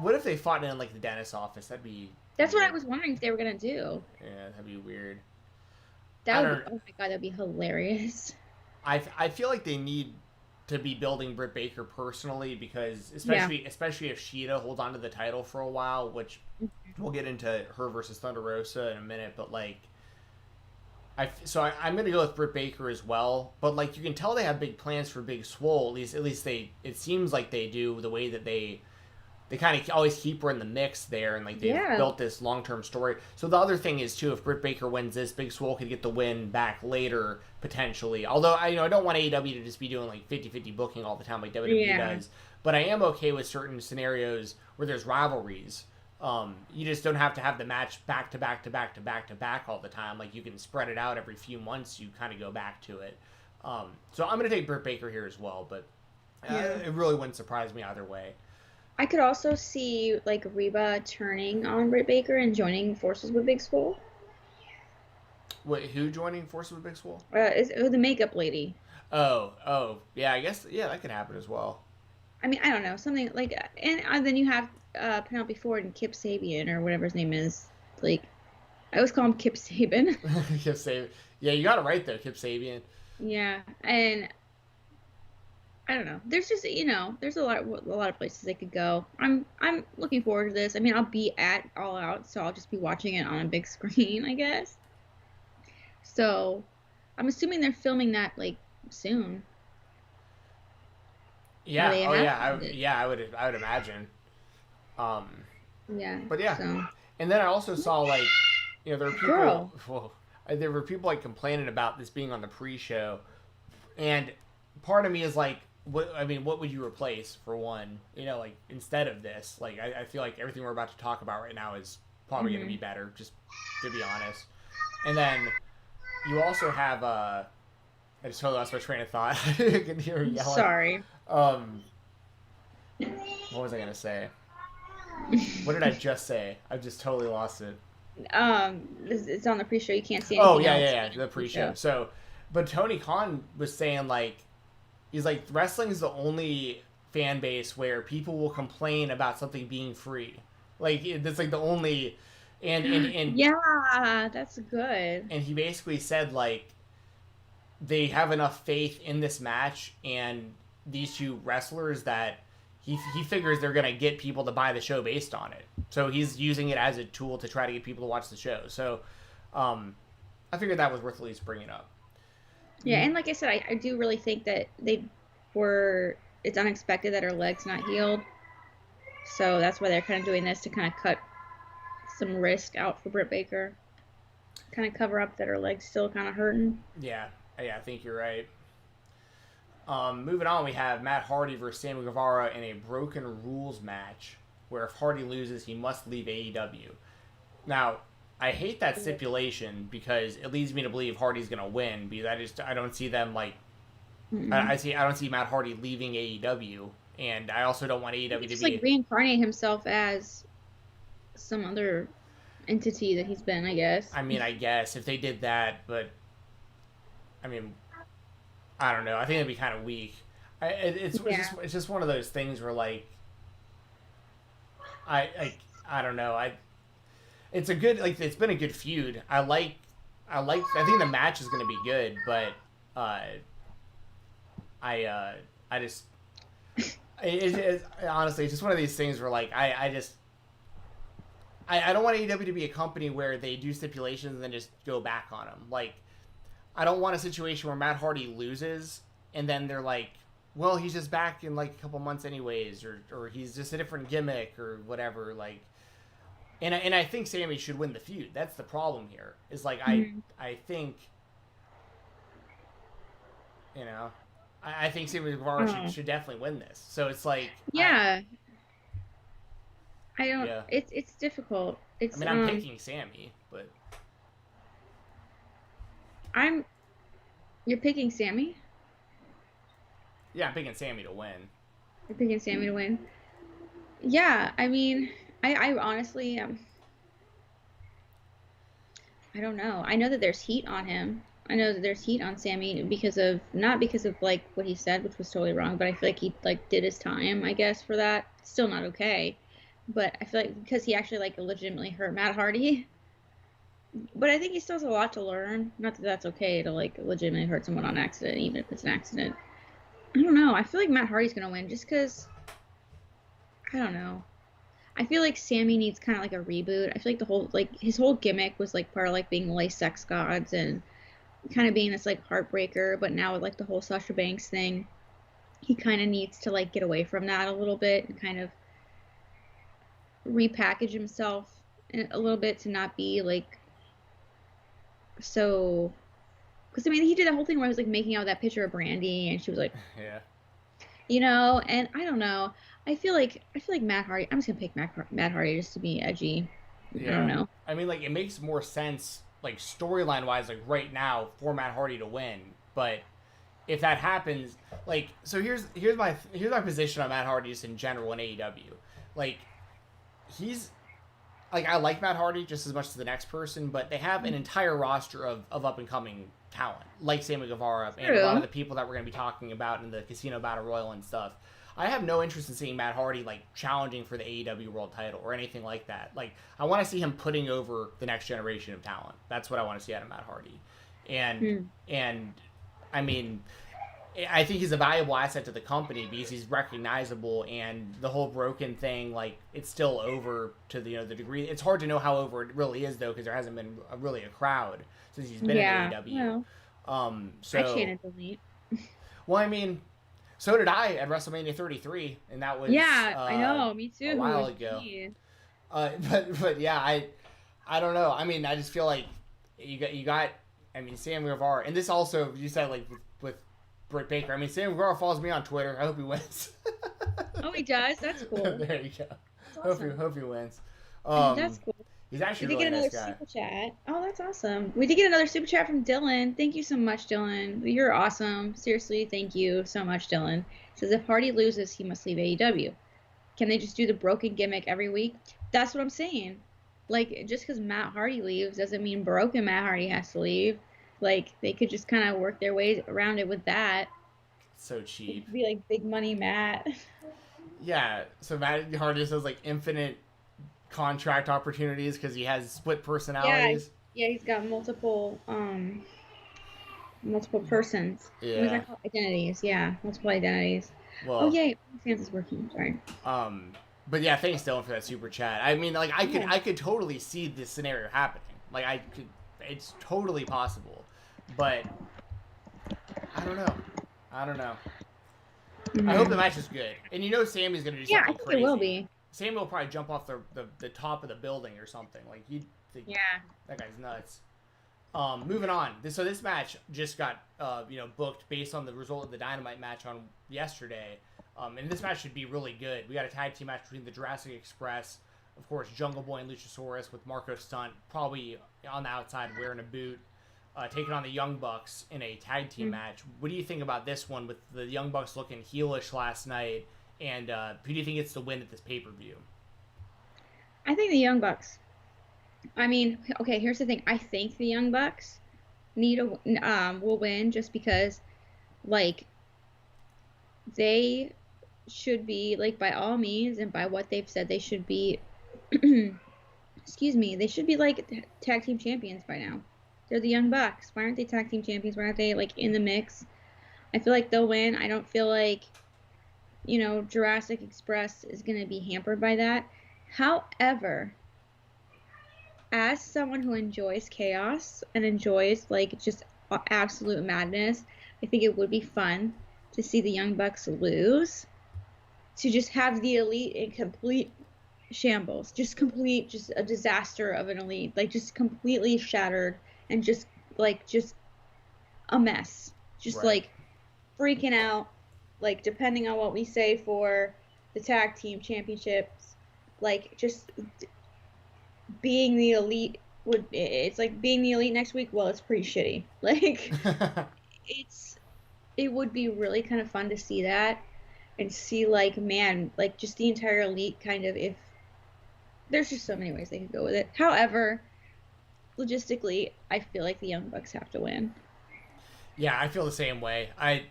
What if they fought in like the dentist's office? That'd be. That's weird. what I was wondering if they were gonna do. Yeah, that'd be weird. That would. Oh my god, that'd be hilarious. I feel like they need to be building Britt Baker personally because especially if Shida holds on to the title for a while, which we'll get into her versus Thunder Rosa in a minute, but like I'm gonna go with Britt Baker as well. But like you can tell they have big plans for Big Swole. At least it seems like they do, the way that they kind of always keep her in the mix there, and like they've built this long-term story. So the other thing is too, if Britt Baker wins this, Big Swole could get the win back later potentially. Although I don't want AEW to just be doing like 50-50 booking all the time like WWE does. But I am okay with certain scenarios where there's rivalries. You just don't have to have the match back to back to back to back to back all the time. Like you can spread it out every few months. You kind of go back to it. So I'm gonna take Britt Baker here as well, but it really wouldn't surprise me either way. I could also see like Reba turning on Britt Baker and joining forces with Big Swole. Wait, who joining forces with Big Swole? Is the makeup lady. Oh, yeah. I guess that could happen as well. I mean, I don't know, something like, and then you have Penelope Ford and Kip Sabian or whatever his name is. Like, I always call him Kip Sabian. Kip Sabian. Yeah, you got it right though, Kip Sabian. Yeah, and I don't know. There's just there's a lot of places they could go. I'm looking forward to this. I mean, I'll be at All Out, so I'll just be watching it on a big screen, I guess. So, I'm assuming they're filming that like soon. Yeah. I would imagine. Yeah. But yeah. So. And then I also saw like, there were people. There were people like complaining about this being on the pre-show, and part of me is like, what would you replace for one? Like instead of this, like I feel like everything we're about to talk about right now is probably going to be better, just to be honest. And then you also have I just totally lost my train of thought. I can hear you yelling. Sorry. What was I gonna say? What did I just say? I've just totally lost it. It's on the pre-show. You can't see anything. Oh yeah, the pre-show. So, but Tony Khan was saying like, he's like, wrestling is the only fan base where people will complain about something being free. Like it's like the only, and yeah, that's good. And he basically said like, they have enough faith in this match and these two wrestlers that he figures they're gonna get people to buy the show based on it. So he's using it as a tool to try to get people to watch the show. So, I figured that was worth at least bringing up. Yeah, and like I said, I do really think that it's unexpected that her leg's not healed. So that's why they're kind of doing this, to kind of cut some risk out for Britt Baker. Kind of cover up that her leg's still kind of hurting. Yeah, I think you're right. Moving on, we have Matt Hardy versus Sammy Guevara in a Broken Rules match, where if Hardy loses, he must leave AEW. Now, I hate that stipulation because it leads me to believe Hardy's gonna win, because I don't see them like I don't see Matt Hardy leaving AEW, and I also don't want AEW to just be like reincarnate himself as some other entity that he's been, I guess. I mean, I guess if they did that, but I mean, I don't know. I think it'd be kind of weak. It's just one of those things where like I don't know. It's a good like it's been a good feud. I think the match is going to be good, but I just honestly it's just one of these things where like I don't want AEW to be a company where they do stipulations and then just go back on them. Like I don't want a situation where Matt Hardy loses and then they're like, well, he's just back in like a couple months anyways, or he's just a different gimmick or whatever. Like, and I think Sammy should win the feud. That's the problem here. Is like I think, you know, I think Sammy Guevara should definitely win this. So it's like I don't. Yeah. It's difficult. It's. I mean, I'm picking Sammy, but You're picking Sammy? Yeah, I'm picking Sammy to win. You're picking Sammy to win. Yeah, I mean, I honestly, I don't know. I know that there's heat on him. I know that there's heat on Sammy not because of like what he said, which was totally wrong, but I feel like he like did his time, I guess, for that. Still not okay. But I feel like because he actually like legitimately hurt Matt Hardy. But I think he still has a lot to learn. Not that that's okay to like legitimately hurt someone on accident, even if it's an accident. I don't know. I feel like Matt Hardy's gonna win just because. I don't know. I feel like Sammy needs kind of like a reboot. I feel like his whole gimmick was like part of like being like sex gods and kind of being this like heartbreaker. But now with like the whole Sasha Banks thing, he kind of needs to like get away from that a little bit and kind of repackage himself a little bit to not be like so. Because I mean, he did that whole thing where he was like making out with that picture of Brandy, and she was like, yeah, you know. And I don't know. I feel like Matt Hardy. I'm just gonna pick Matt Hardy just to be edgy. Yeah. I don't know. I mean, like it makes more sense, like storyline wise, like right now for Matt Hardy to win. But if that happens, like, so here's my position on Matt Hardy just in general in AEW. Like, he's like I like Matt Hardy just as much as the next person, but they have an entire roster of up and coming talent like Sammy Guevara and a lot of the people that we're gonna be talking about in the Casino Battle Royal and stuff. I have no interest in seeing Matt Hardy like challenging for the AEW World Title or anything like that. Like I want to see him putting over the next generation of talent. That's what I want to see out of Matt Hardy. And I mean, I think he's a valuable asset to the company because he's recognizable, and the whole broken thing, like it's still over to the the degree. It's hard to know how over it really is though because there hasn't been really a crowd since he's been in AEW. Well, so I can't delete. Well, I mean. So did I at WrestleMania 33, and that was I know, me too. A while ago. But yeah, I don't know. I mean, I just feel like you got. I mean, Sam Guevara, and this also you said like with Britt Baker. I mean, Sam Guevara follows me on Twitter. I hope he wins. Oh, he does. That's cool. There you go. Awesome. Hope he wins. That's cool. He's actually we did really get another super chat. Oh, that's awesome. We did get another super chat from Dylan. Thank you so much, Dylan. You're awesome. Seriously, thank you so much, Dylan. It says if Hardy loses, he must leave AEW. Can they just do the broken gimmick every week? That's what I'm saying. Like, just because Matt Hardy leaves doesn't mean broken Matt Hardy has to leave. Like, they could just kind of work their way around it with that. So cheap. It'd be like big money Matt. Yeah, so Matt Hardy just has like infinite contract opportunities because he has split personalities. Yeah, he's got multiple persons. Yeah. What is that called? Identities. Yeah, multiple identities. Well, oh yay, OnlyFans is working. Sorry. But yeah, thanks Dylan for that super chat. I mean, like I could totally see this scenario happening. Like it's totally possible. But I don't know. Mm-hmm. I hope the match is good. And Sammy's gonna do something crazy. Yeah, I think it will be. Sammy will probably jump off the top of the building or something. Like you'd think that guy's nuts. Moving on. So this match just got booked based on the result of the Dynamite match on yesterday. And this match should be really good. We got a tag team match between the Jurassic Express, of course, Jungle Boy and Luchasaurus with Marco Stunt probably on the outside wearing a boot, taking on the Young Bucks in a tag team match. What do you think about this one with the Young Bucks looking heelish last night? And who do you think gets the win at this pay-per-view? I think the Young Bucks. I mean, okay, here's the thing. I think the Young Bucks will win just because like they should be like by all means and by what they've said they should be excuse me, they should be like tag team champions by now. They're the Young Bucks. Why aren't they tag team champions? Why aren't they like in the mix? I feel like they'll win. I don't feel like, Jurassic Express is going to be hampered by that. However, as someone who enjoys chaos and enjoys like just absolute madness, I think it would be fun to see the Young Bucks lose, to just have the Elite in complete shambles, just a disaster of an Elite, like just completely shattered and just a mess, just Right. like freaking out, like depending on what we say for the tag team championships, like just being the Elite it's like being the Elite next week. Well, it's pretty shitty. Like it would be really kind of fun to see that and see like, man, like just the entire Elite kind of, if there's just so many ways they could go with it. However, logistically, I feel like the Young Bucks have to win. Yeah, I feel the same way. I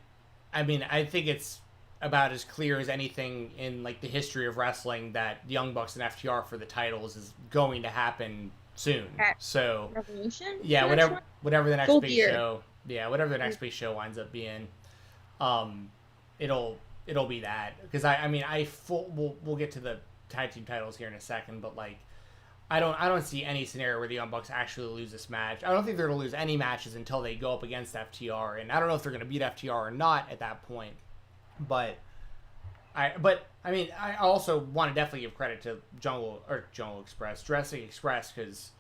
mean, I think it's about as clear as anything in like the history of wrestling that the Young Bucks and FTR for the titles is going to happen soon. So Revolution? yeah, whatever the next Full big gear. show, whatever the next big show winds up being, it'll be that, because we'll get to the tag team titles here in a second, but like I don't see any scenario where the Young Bucks actually lose this match. I don't think they're going to lose any matches until they go up against FTR, and I don't know if they're going to beat FTR or not at that point. But I mean, I also want to definitely give credit to Jungle Express, Jurassic Express, because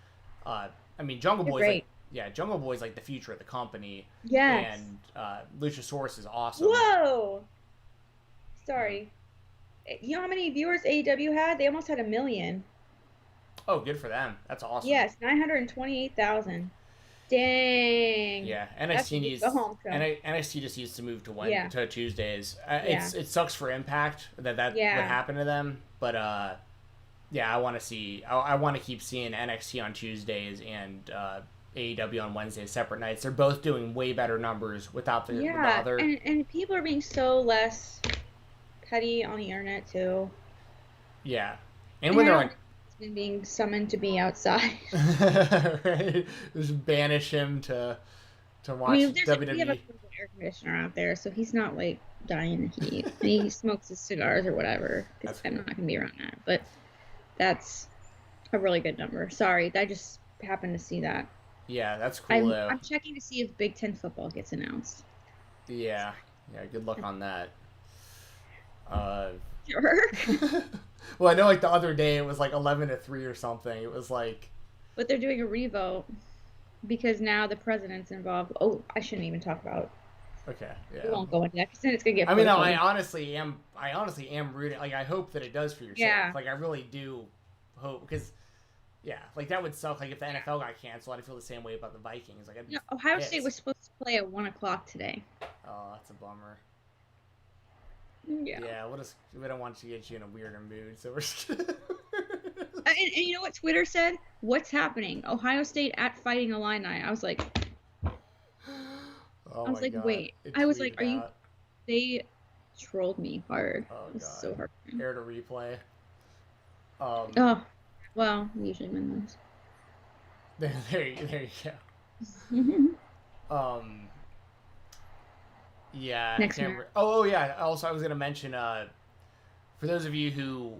I mean, Jungle They're Boy's great. Jungle Boy's like the future of the company. Yes. And Luchasaurus is awesome. Whoa! Sorry. You know how many viewers AEW had? They almost had 1 million. Oh, good for them. That's awesome. Yes, 928,000. Dang. Yeah, That's NXT needs the home show. NXT just needs to move to to Tuesdays. Yeah. It sucks for Impact that would happen to them, but yeah, I want to keep seeing NXT on Tuesdays and AEW on Wednesdays, separate nights. They're both doing way better numbers without the other. And people are being so less petty on the internet too. Yeah, and when they're on. Being summoned to be outside. Right? Just banish him to watch We WWE. have a air conditioner out there, so he's not like dying in the heat. And he smokes his cigars or whatever. I'm not gonna be around that, but that's a really good number. Sorry, I just happened to see that. Yeah, that's cool though. I'm checking to see if Big Ten football gets announced. Yeah. Good luck on that. Sure. Well, I know like the other day it was like 11-3 or something. It was like. But they're doing a revote because now the president's involved. Oh, I shouldn't even talk about. Okay. Yeah. We won't go into that because then it's gonna get. I mean, no, political. I honestly am rooting. Like, I hope that it does for yourself. Yeah. Like, I really do hope, because. Yeah, like that would suck. Like if the NFL got canceled, I'd feel the same way about the Vikings. Like, I'd be Ohio pissed. State was supposed to play at 1:00 today. Oh, that's a bummer. Yeah. Yeah, we don't want to get you in a weirder mood, so we're just. And you know what Twitter said? What's happening? Ohio State at Fighting Illini. I was like, Oh I was my like, God. wait. It I was tweeted like, are you? out. They trolled me hard. Oh, It was God. so hard. Air to replay. Oh, well, we usually win those. There you go. Yeah. Next I can't match. Oh yeah. Also, I was gonna mention, for those of you who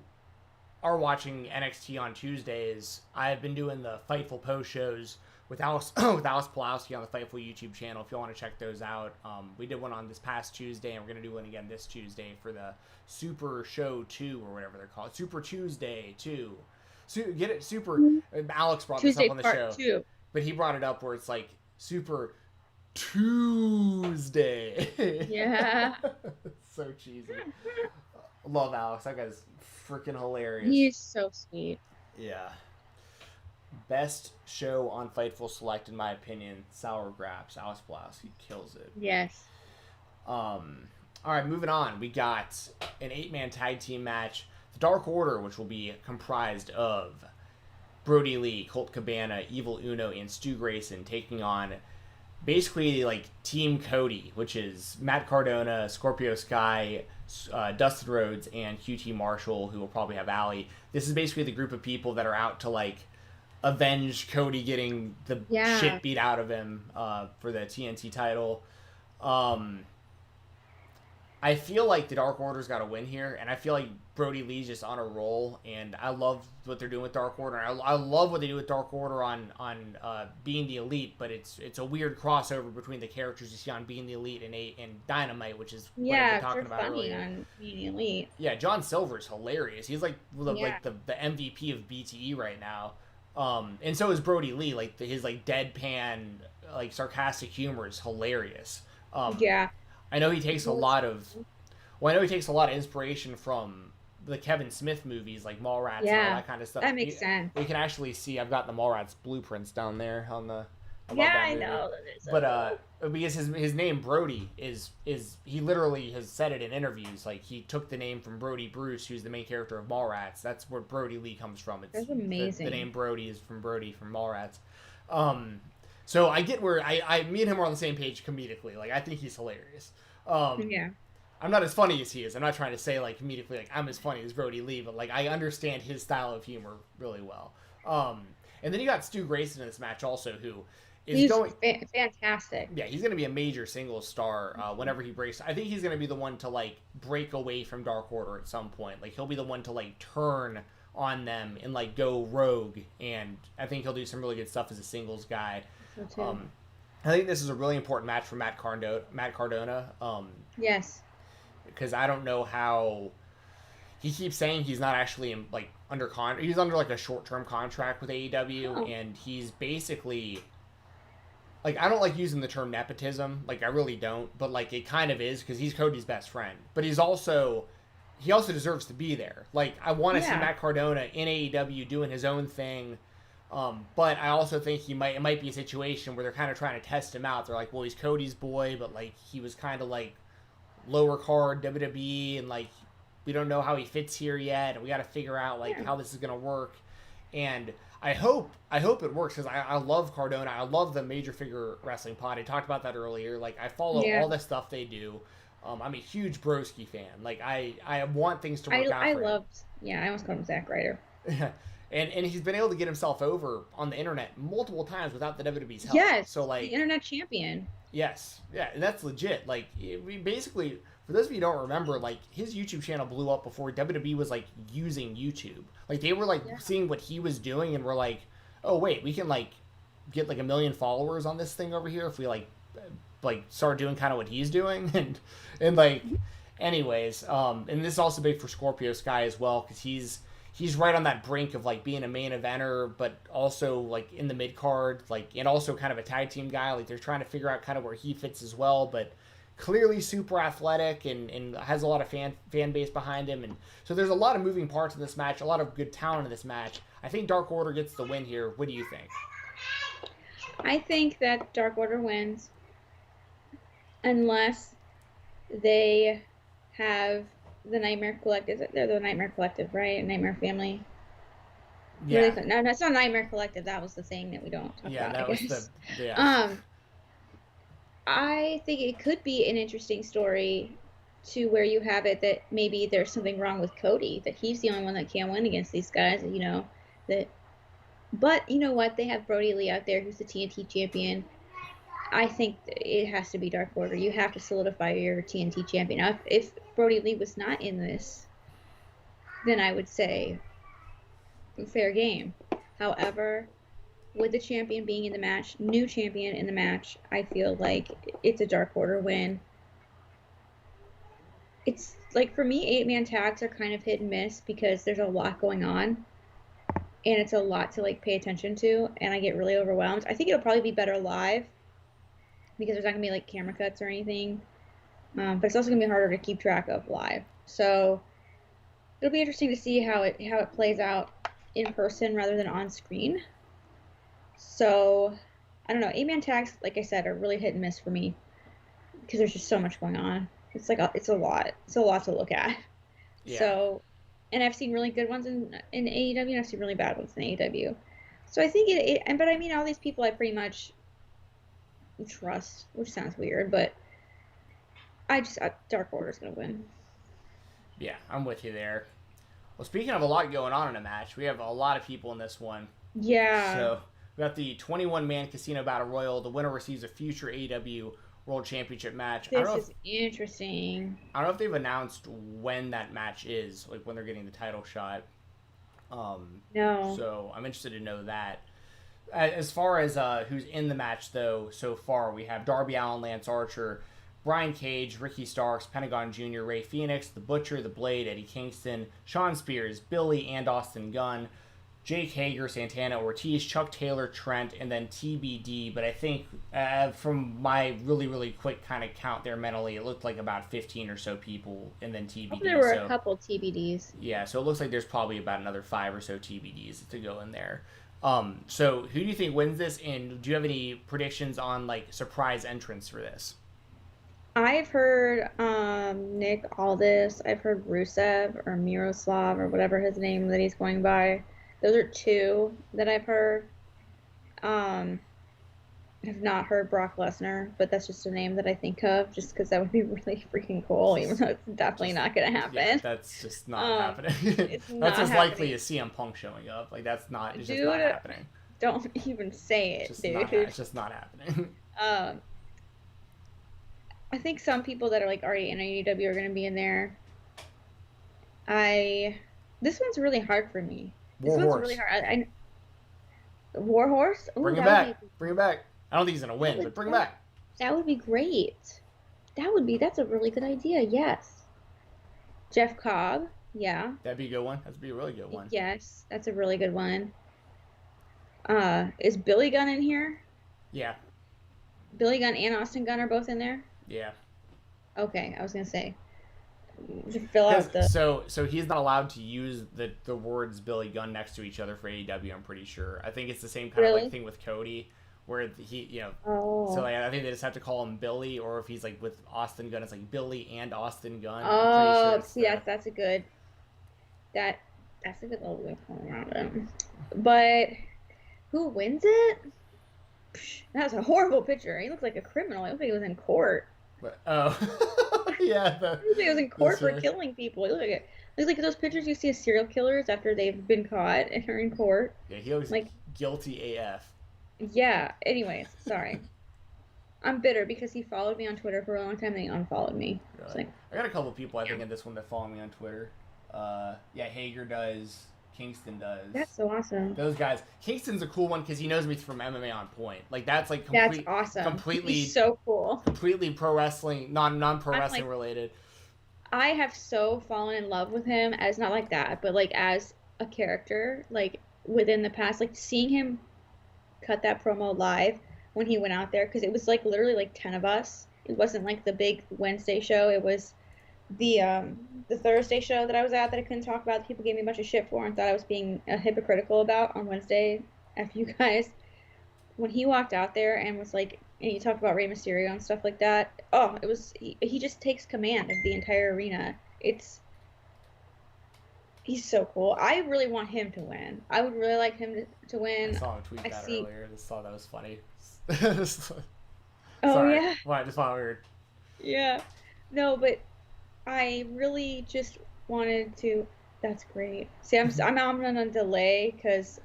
are watching NXT on Tuesdays, I've been doing the Fightful post shows with Alice Pulowski on the Fightful YouTube channel. If you want to check those out, we did one on this past Tuesday, and we're gonna do one again this Tuesday for the Super Show 2 or whatever they're called, Super Tuesday 2. Get it? Super. Alex brought Tuesday this up on the part show, 2. but he brought it up where it's like Super Tuesday. Yeah. It's so cheesy. Love Alex. That guy's freaking hilarious. He's so sweet. Yeah. Best show on Fightful Select, in my opinion, Sour Graps. Alex Pulaski kills it. Yes. All right, moving on. We got an 8-man tag team match. The Dark Order, which will be comprised of Brody Lee, Colt Cabana, Evil Uno, and Stu Grayson taking on basically like Team Cody, which is Matt Cardona, Scorpio Sky, Dustin Rhodes, and QT Marshall, who will probably have Allie. This is basically the group of people that are out to like avenge Cody getting the shit beat out of him for the TNT title. I feel like the Dark Order's got to win here, and I feel like Brody Lee's just on a roll, and I love what they're doing with Dark Order. I love what they do with Dark Order on Being the Elite, but it's a weird crossover between the characters you see on Being the Elite and Dynamite, which is what I've been talking about earlier. On Being the Elite. Yeah, John Silver's hilarious. He's like the MVP of BTE right now. And so is Brody Lee. Like his like deadpan, like sarcastic humor is hilarious. I know he takes a lot of inspiration from the Kevin Smith movies, like Mallrats and all that kind of stuff. That makes sense. You can actually see I've got the Mallrats blueprints down there on the. I know. But because his name Brody is he literally has said it in interviews. Like he took the name from Brody Bruce, who's the main character of Mallrats. That's where Brody Lee comes from. That's amazing. The name Brody is from Brody from Mallrats. So I get where me and him are on the same page comedically. Like I think he's hilarious. I'm not as funny as he is. I'm not trying to say like comedically like I'm as funny as Brody Lee, but like I understand his style of humor really well. And then you got Stu Grayson in this match also, who is fantastic. Yeah, he's going to be a major singles star whenever he breaks. I think he's going to be the one to like break away from Dark Order at some point. Like he'll be the one to like turn on them and like go rogue, and I think he'll do some really good stuff as a singles guy. I think this is a really important match for Matt Cardona. Yes. Because I don't know how he keeps saying he's not actually like he's under like a short-term contract with AEW, and he's basically like, I don't like using the term nepotism, like I really don't, but like it kind of is because he's Cody's best friend, but he also deserves to be there. Like I want to see Matt Cardona in AEW doing his own thing. But I also think it might be a situation where they're kind of trying to test him out. They're like, well, he's Cody's boy, but like he was kind of like lower card WWE, and like we don't know how he fits here yet, and we got to figure out like how this is gonna work. And I hope it works because I love Cardona. I love the Major Figure Wrestling Pod. I talked about that earlier. Like I follow all the stuff they do. I'm a huge Broski fan. Like I want things to work out. I almost called him Zack Ryder. And he's been able to get himself over on the internet multiple times without the WWE's help. Yes, so like the internet champion. Yes, yeah, and that's legit. Like we basically, for those of you who don't remember, like his YouTube channel blew up before WWE was like using YouTube. Like they were like seeing what he was doing and were like, oh wait, we can like get like 1 million followers on this thing over here if we like start doing kind of what he's doing and like, anyways, and this is also big for Scorpio Sky as well because he's right on that brink of like being a main eventer, but also like in the mid card, like, and also kind of a tag team guy. Like they're trying to figure out kind of where he fits as well, but clearly super athletic and has a lot of fan base behind him. And so there's a lot of moving parts in this match, a lot of good talent in this match. I think Dark Order gets the win here. What do you think? I think that Dark Order wins unless they have the Nightmare Collective. They're the Nightmare Collective, right? Nightmare Family. Yeah. No, it's not Nightmare Collective. That was the thing that we don't talk about. That was the. I think it could be an interesting story to where you have it that maybe there's something wrong with Cody, that he's the only one that can win against these guys, you know, that. But you know what? They have Brody Lee out there, who's the TNT champion. I think it has to be Dark Order. You have to solidify your TNT champion. Now, if Brody Lee was not in this, then I would say fair game. However, with the champion being in the match, new champion in the match, I feel like it's a Dark Order win. It's like, for me, 8-man tags are kind of hit and miss because there's a lot going on. And it's a lot to like pay attention to, and I get really overwhelmed. I think it'll probably be better live because there's not gonna be like camera cuts or anything, but it's also gonna be harder to keep track of live. So it'll be interesting to see how it plays out in person rather than on screen. So I don't know. 8-man tags, like I said, are really hit and miss for me because there's just so much going on. It's like it's a lot. It's a lot to look at. Yeah. So. And I've seen really good ones in AEW, and I've seen really bad ones in AEW. So I think but I mean, all these people I pretty much trust, which sounds weird, but Dark Order's gonna win. Yeah, I'm with you there. Well, speaking of a lot going on in a match, we have a lot of people in this one. Yeah. So we got the 21-man Casino Battle Royal. The winner receives a future AEW World Championship match. This is interesting. I don't know if they've announced when that match is, like when they're getting the title shot. No. So I'm interested to know that. As far as who's in the match, though, so far, we have Darby Allin, Lance Archer, Brian Cage, Ricky Starks, Pentagon Jr., Ray Phoenix, The Butcher, The Blade, Eddie Kingston, Shawn Spears, Billy, and Austin Gunn, Jake Hager, Santana Ortiz, Chuck Taylor, Trent, and then TBD. But I think from my really, really quick kind of count there mentally, it looked like about 15 or so people, and then TBD. There were a couple TBDs. Yeah, so it looks like there's probably about another 5 or so TBDs to go in there. So who do you think wins this, and do you have any predictions on like surprise entrants for this? I've heard Nick Aldis. I've heard Rusev or Miroslav or whatever his name that he's going by. Those are 2 that I've heard. I've not heard Brock Lesnar, but that's just a name that I think of just because that would be really freaking cool, even though it's definitely not going to happen. Yeah, that's just not happening. That's as likely as CM Punk showing up. Like it's just not happening. Don't even say it, dude. It's just not happening. I think some people that are like already in AEW are going to be in there. This one's really hard for me. Warhorse. Really hard. Warhorse? Ooh, bring him back. Bring him back. I don't think he's gonna win, but bring him back. That would be great. That's a really good idea. Yes. Jeff Cobb. Yeah. That'd be a good one. That'd be a really good one. Yes, that's a really good one. Is Billy Gunn in here? Yeah. Billy Gunn and Austin Gunn are both in there? Yeah. Okay, I was gonna say. To fill out the... So he's not allowed to use the words Billy Gunn next to each other for AEW, I'm pretty sure. I think it's the same kind of like thing with Cody, where he, so like, I think they just have to call him Billy, or if he's like with Austin Gunn, it's like Billy and Austin Gunn. Oh, see, that's a good little way of going around it. But who wins it? That's a horrible picture. He looks like a criminal. It looks like he was in court. But, oh, yeah. He looks like he was in court for killing people. He looks like those pictures you see of serial killers after they've been caught and are in court. Yeah, he looks like guilty AF. Yeah. Anyways, sorry. I'm bitter because he followed me on Twitter for a long time and he unfollowed me. Really? I got a couple people I think in this one that follow me on Twitter. Yeah, Hager does. Kingston does. That's so awesome. Those guys. Kingston's a cool one because he knows me from MMA On Point. Like that's like that's awesome. Completely. He's so cool. Completely pro wrestling, non pro wrestling related. I have so fallen in love with him as not like that, but like as a character. Like within the past, like seeing him cut that promo live when he went out there, because it was like literally like 10 of us. It wasn't like the big Wednesday show. It was the Thursday show that I was at that I couldn't talk about. People gave me a bunch of shit for and thought I was being hypocritical about on Wednesday. F you guys. When he walked out there and was like, and you talked about Rey Mysterio and stuff like that. Oh, it was he just takes command of the entire arena. He's so cool. I really want him to win. I would really like him to win. I saw him tweet that earlier. I just thought that was funny. Oh, sorry. yeah. Well, I just thought weird. Yeah. No, but I really just wanted to. That's great. See, I'm on a delay because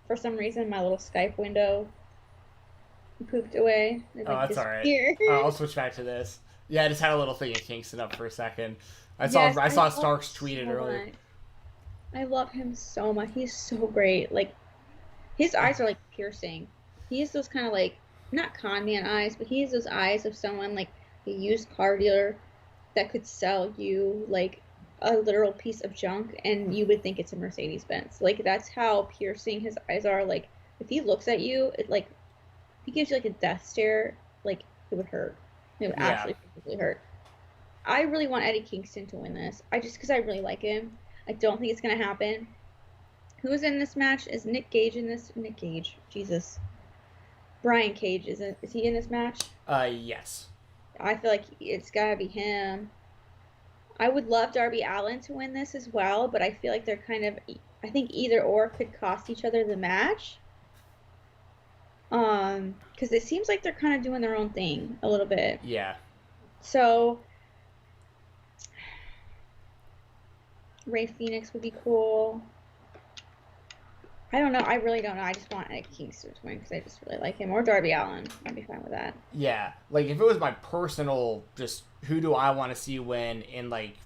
for some reason my little Skype window pooped away. That's all right. I'll switch back to this. Yeah, I just had a little thing of Kingston up for a second. I saw Starks tweeted earlier. I love him so much. He's so great. Like, his eyes are like piercing. He has those kind of like, not con man eyes, but he has those eyes of someone like a used car dealer that could sell you like a literal piece of junk and you would think it's a Mercedes Benz. Like, that's how piercing his eyes are. Like, if he looks at you, it like, if he gives you like a death stare, like, it would hurt. It would actually physically hurt. I really want Eddie Kingston to win this. Because I really like him. I don't think it's going to happen. Who's in this match? Is Nick Gage in this? Nick Gage. Jesus. Brian Cage. Is he in this match? Yes. I feel like it's got to be him. I would love Darby Allin to win this as well, but I feel like they're kind of... I think either or could cost each other the match. Because it seems like they're kind of doing their own thing a little bit. Yeah. So Ray Phoenix would be cool. I don't know. I really don't know. I just want Eddie Kingston to win because I just really like him. Or Darby Allin. I'd be fine with that. Yeah. Like, if it was my personal, just who do I want to see win, and, like,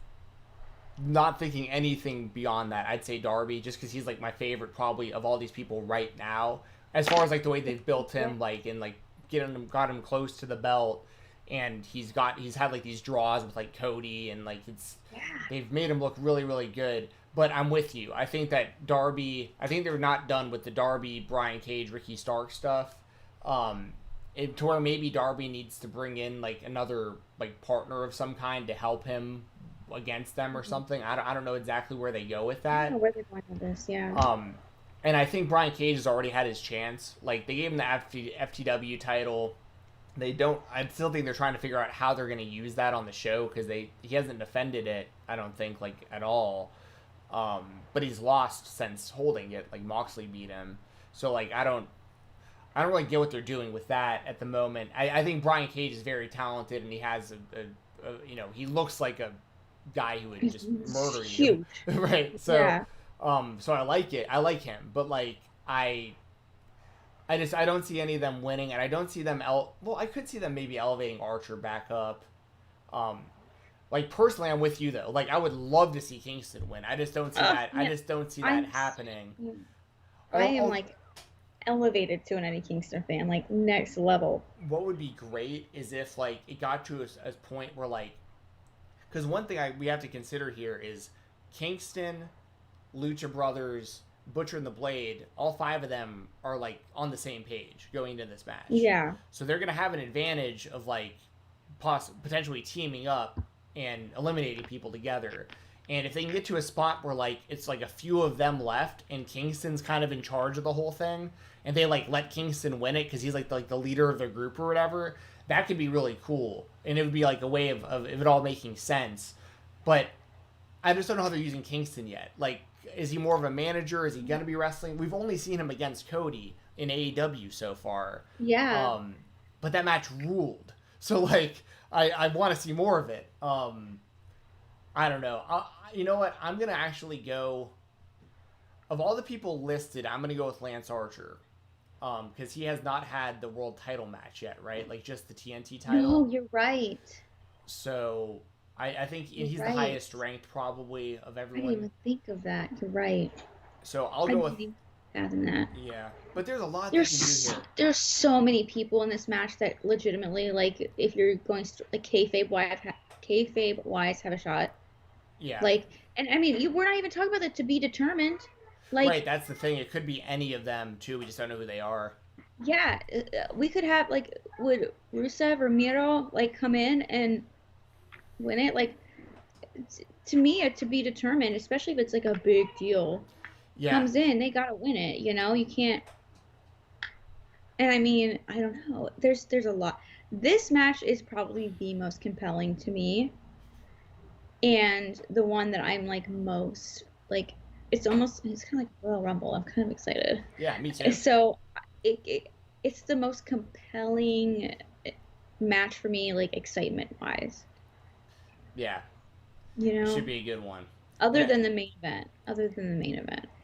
not thinking anything beyond that, I'd say Darby, just because he's, like, my favorite probably of all these people right now. As far as, like, the way they've built him, like, and, like, got him close to the belt, and he's had, like, these draws with, like, Cody, and, like, Yeah. they've made him look really, really good. But I'm with you. I think that Darby, I think they're not done with the Darby, Brian Cage, Ricky Stark stuff. To where maybe Darby needs to bring in, like, another, like, partner of some kind to help him against them or something. I don't know exactly where they go with I that. don't know where they're going with this. Yeah. And I think Brian Cage has already had his chance. Like, they gave him the FTW title. I still think they're trying to figure out how they're going to use that on the show, because he hasn't defended it, I don't think, like, at all. But he's lost since holding it. Like, Moxley beat him. So, like, I don't really get what they're doing with that at the moment. I think Brian Cage is very talented, and he has he looks like a guy who would just murder you. Huge. Right. So, Yeah. So I like it. I like him, but, like, I don't see any of them winning, and I don't see them I could see them maybe elevating Archer back up. Like, personally, I'm with you, though. Like, I would love to see Kingston win. I just don't see that. Yeah. I just don't see that happening. I am like elevated to an Eddie Kingston fan, like next level. What would be great is if, like, it got to a point where, like, because one thing we have to consider here is Kingston, Lucha Brothers, Butcher and the Blade, all 5 of them are, like, on the same page going into this match. Yeah. So they're gonna have an advantage of, like, potentially teaming up and eliminating people together. And if they can get to a spot where, like, it's, like, a few of them left and Kingston's kind of in charge of the whole thing, and they, like, let Kingston win it because he's, like, the leader of the group or whatever, that could be really cool. And it would be, like, a way of it all making sense. But I just don't know how they're using Kingston yet. Like, is he more of a manager? Is he going to be wrestling? We've only seen him against Cody in AEW so far. Yeah. But that match ruled. So, like, I want to see more of it. I don't know. You know what? I'm going to actually go... Of all the people listed, I'm going to go with Lance Archer. Because he has not had the world title match yet, right? Like, just the TNT title. No, you're right. So, I think he's right. the highest ranked, probably, of I everyone. didn't even think of that. You're right. So, I'll go with... Than that. Yeah. But there's a lot they can do here. There's so many people in this match that legitimately, like, if you're going to, like, kayfabe wise have a shot. Yeah. Like, and I mean, we're not even talking about it to be determined. Like, right, that's the thing. It could be any of them, too. We just don't know who they are. Yeah, we could have, like, would Rusev or Miro, like, come in and win it? Like, to me, to be determined, especially if it's, like, a big deal, comes in, they gotta win it, you know? You can't... And, I mean, I don't know. There's a lot. This match is probably the most compelling to me, and the one that I'm, like, most, like... it's kind of like Royal Rumble. I'm kind of excited. Yeah, me too. So it's the most compelling match for me, like, excitement wise. Yeah. You know? Should be a good one. Other than the main event.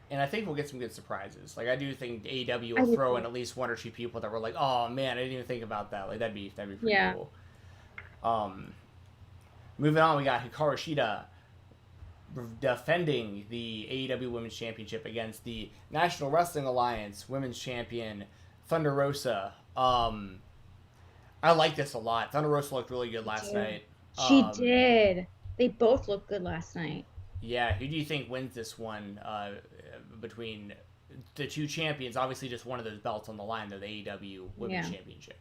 And I think we'll get some good surprises. Like, I do think AEW will throw in at least 1 or 2 people that were like, oh man, I didn't even think about that. Like, that'd be pretty cool. Moving on, we got Hikaru Shida defending the AEW Women's Championship against the National Wrestling Alliance Women's Champion Thunder Rosa. I like this a lot. Thunder Rosa looked really good last night. She did. They both looked good last night. Yeah, who do you think wins this one between the 2 champions? Obviously, just one of those belts on the line, though, the AEW Women's Championship.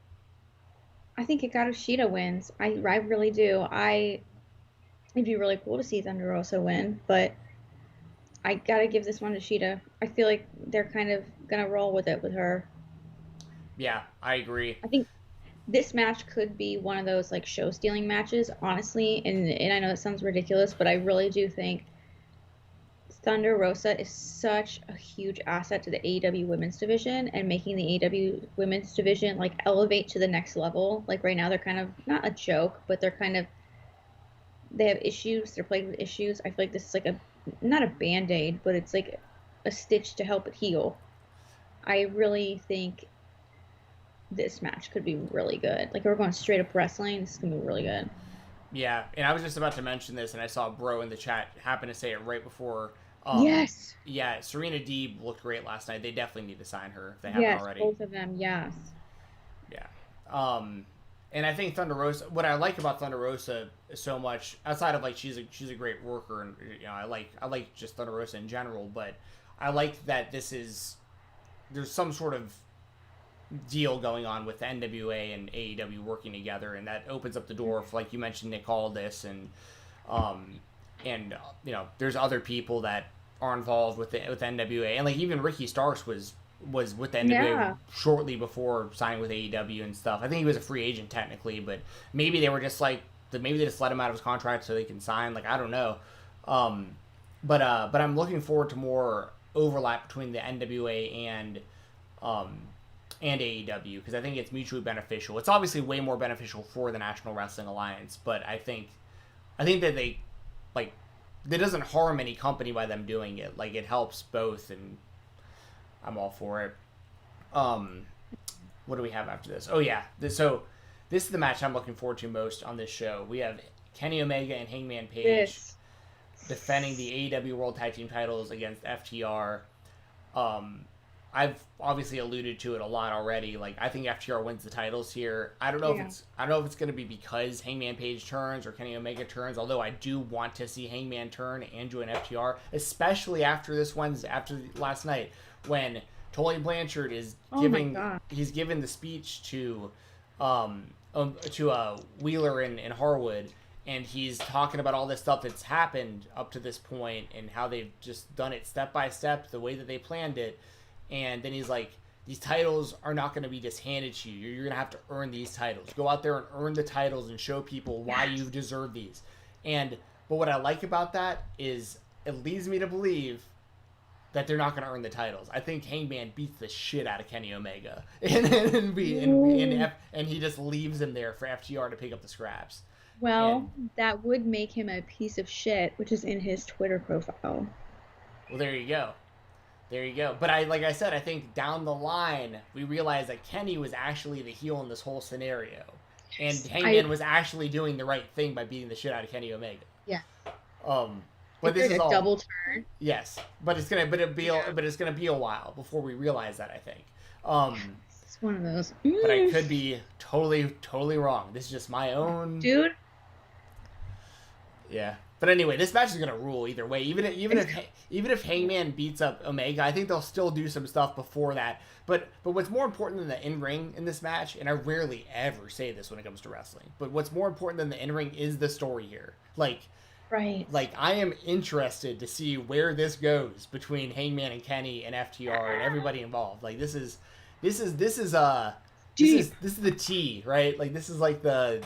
I think Hikaru Shida wins. I really do. It'd be really cool to see Thunder Rosa win, but I gotta give this one to Shida. I feel like they're kind of gonna roll with it with her. Yeah, I agree. I think this match could be one of those, like, show-stealing matches, honestly, and I know it sounds ridiculous, but I really do think Thunder Rosa is such a huge asset to the AEW women's division and making the AEW women's division like elevate to the next level. Like right now they're kind of not a joke, but they're kind of they have issues. They're plagued with issues. I feel like this is like a not a band-aid, but it's like a stitch to help it heal. I really think this match could be really good. Like if we're going straight up wrestling, this is gonna be really good. Yeah, and I was just about to mention this, and I saw Bro in the chat happen to say it right before. Yes. Yeah, Serena Deeb looked great last night. They definitely need to sign her if they haven't Yes, already. both of them. Yes. Yeah. And I think Thunder Rosa. What I like about Thunder Rosa so much, outside of like she's a great worker, and you know I like just Thunder Rosa in general, but I like that there's some sort of deal going on with the NWA and AEW working together, and that opens up the door for, like you mentioned, Nick Aldis and you know there's other people that are involved with NWA, and like even Ricky Starks was with the NWA shortly before signing with AEW and stuff. I think he was a free agent technically, but maybe they were just like maybe they just let him out of his contract so they can sign. Like I don't know, but I'm looking forward to more overlap between the NWA and AEW because I think it's mutually beneficial. It's obviously way more beneficial for the National Wrestling Alliance, but I think that they like that doesn't harm any company by them doing it. Like it helps both, and I'm all for it. What do we have after this? Oh yeah, this is the match I'm looking forward to most on this show. We have Kenny Omega and Hangman Page defending the AEW World Tag Team titles against FTR. I've obviously alluded to it a lot already. Like I think FTR wins the titles here. I don't know if it's going to be because Hangman Page turns or Kenny Omega turns. Although I do want to see Hangman turn and join FTR, especially after this Wednesday, after last night when Tully Blanchard is giving the speech to Wheeler and Harwood. And he's talking about all this stuff that's happened up to this point and how they've just done it step by step, the way that they planned it. And then he's like, these titles are not going to be just handed to you. You're going to have to earn these titles. Go out there and earn the titles and show people why you deserve these. But what I like about that is it leads me to believe that they're not going to earn the titles. I think Hangman beats the shit out of Kenny Omega. And he just leaves him there for FTR to pick up the scraps. Well, that would make him a piece of shit, which is in his Twitter profile. Well, there you go. But like I said, I think down the line, we realized that Kenny was actually the heel in this whole scenario. And Hangman was actually doing the right thing by beating the shit out of Kenny Omega. Yeah. But this is all double turn. Yes. But it's gonna be a while before we realize that, I think. It's one of those. But I could be totally wrong. This is just my own dude. Yeah. But anyway, this match is gonna rule either way. Even if Hangman beats up Omega, I think they'll still do some stuff before that. But what's more important than the in-ring in this match, and I rarely ever say this when it comes to wrestling, but what's more important than the in-ring is the story here. Like I am interested to see where this goes between Hangman and Kenny and FTR and everybody involved. Like this is the tea, right? Like this is like the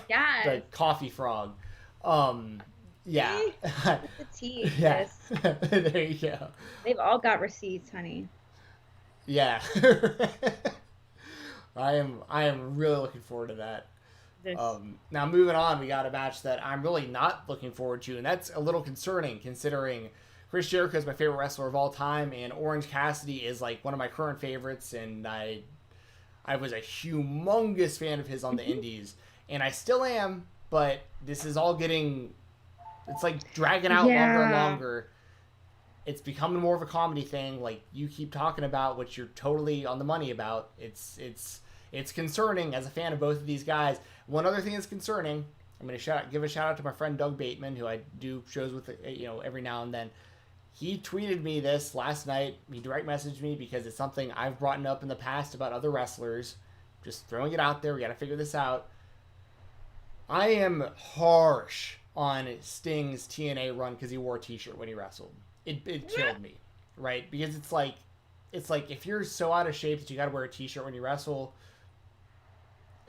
coffee frog. Yeah. The tea. Yeah. There you go. They've all got receipts, honey. Yeah. I am really looking forward to that. Now moving on, we got a match that I'm really not looking forward to, and that's a little concerning considering Chris Jericho is my favorite wrestler of all time, and Orange Cassidy is like one of my current favorites, and I was a humongous fan of his on the indies, and I still am, but this is all getting... It's like dragging out longer and longer. It's becoming more of a comedy thing, like you keep talking about, which you're totally on the money about. It's concerning as a fan of both of these guys. One other thing that's concerning, I'm going to give a shout out to my friend Doug Bateman, who I do shows with, every now and then. He tweeted me this last night. He direct messaged me because it's something I've brought up in the past about other wrestlers. Just throwing it out there. We got to figure this out. I am harsh on Sting's TNA run because he wore a t-shirt when he wrestled. It killed me, right? Because it's like if you're so out of shape that you got to wear a t-shirt when you wrestle,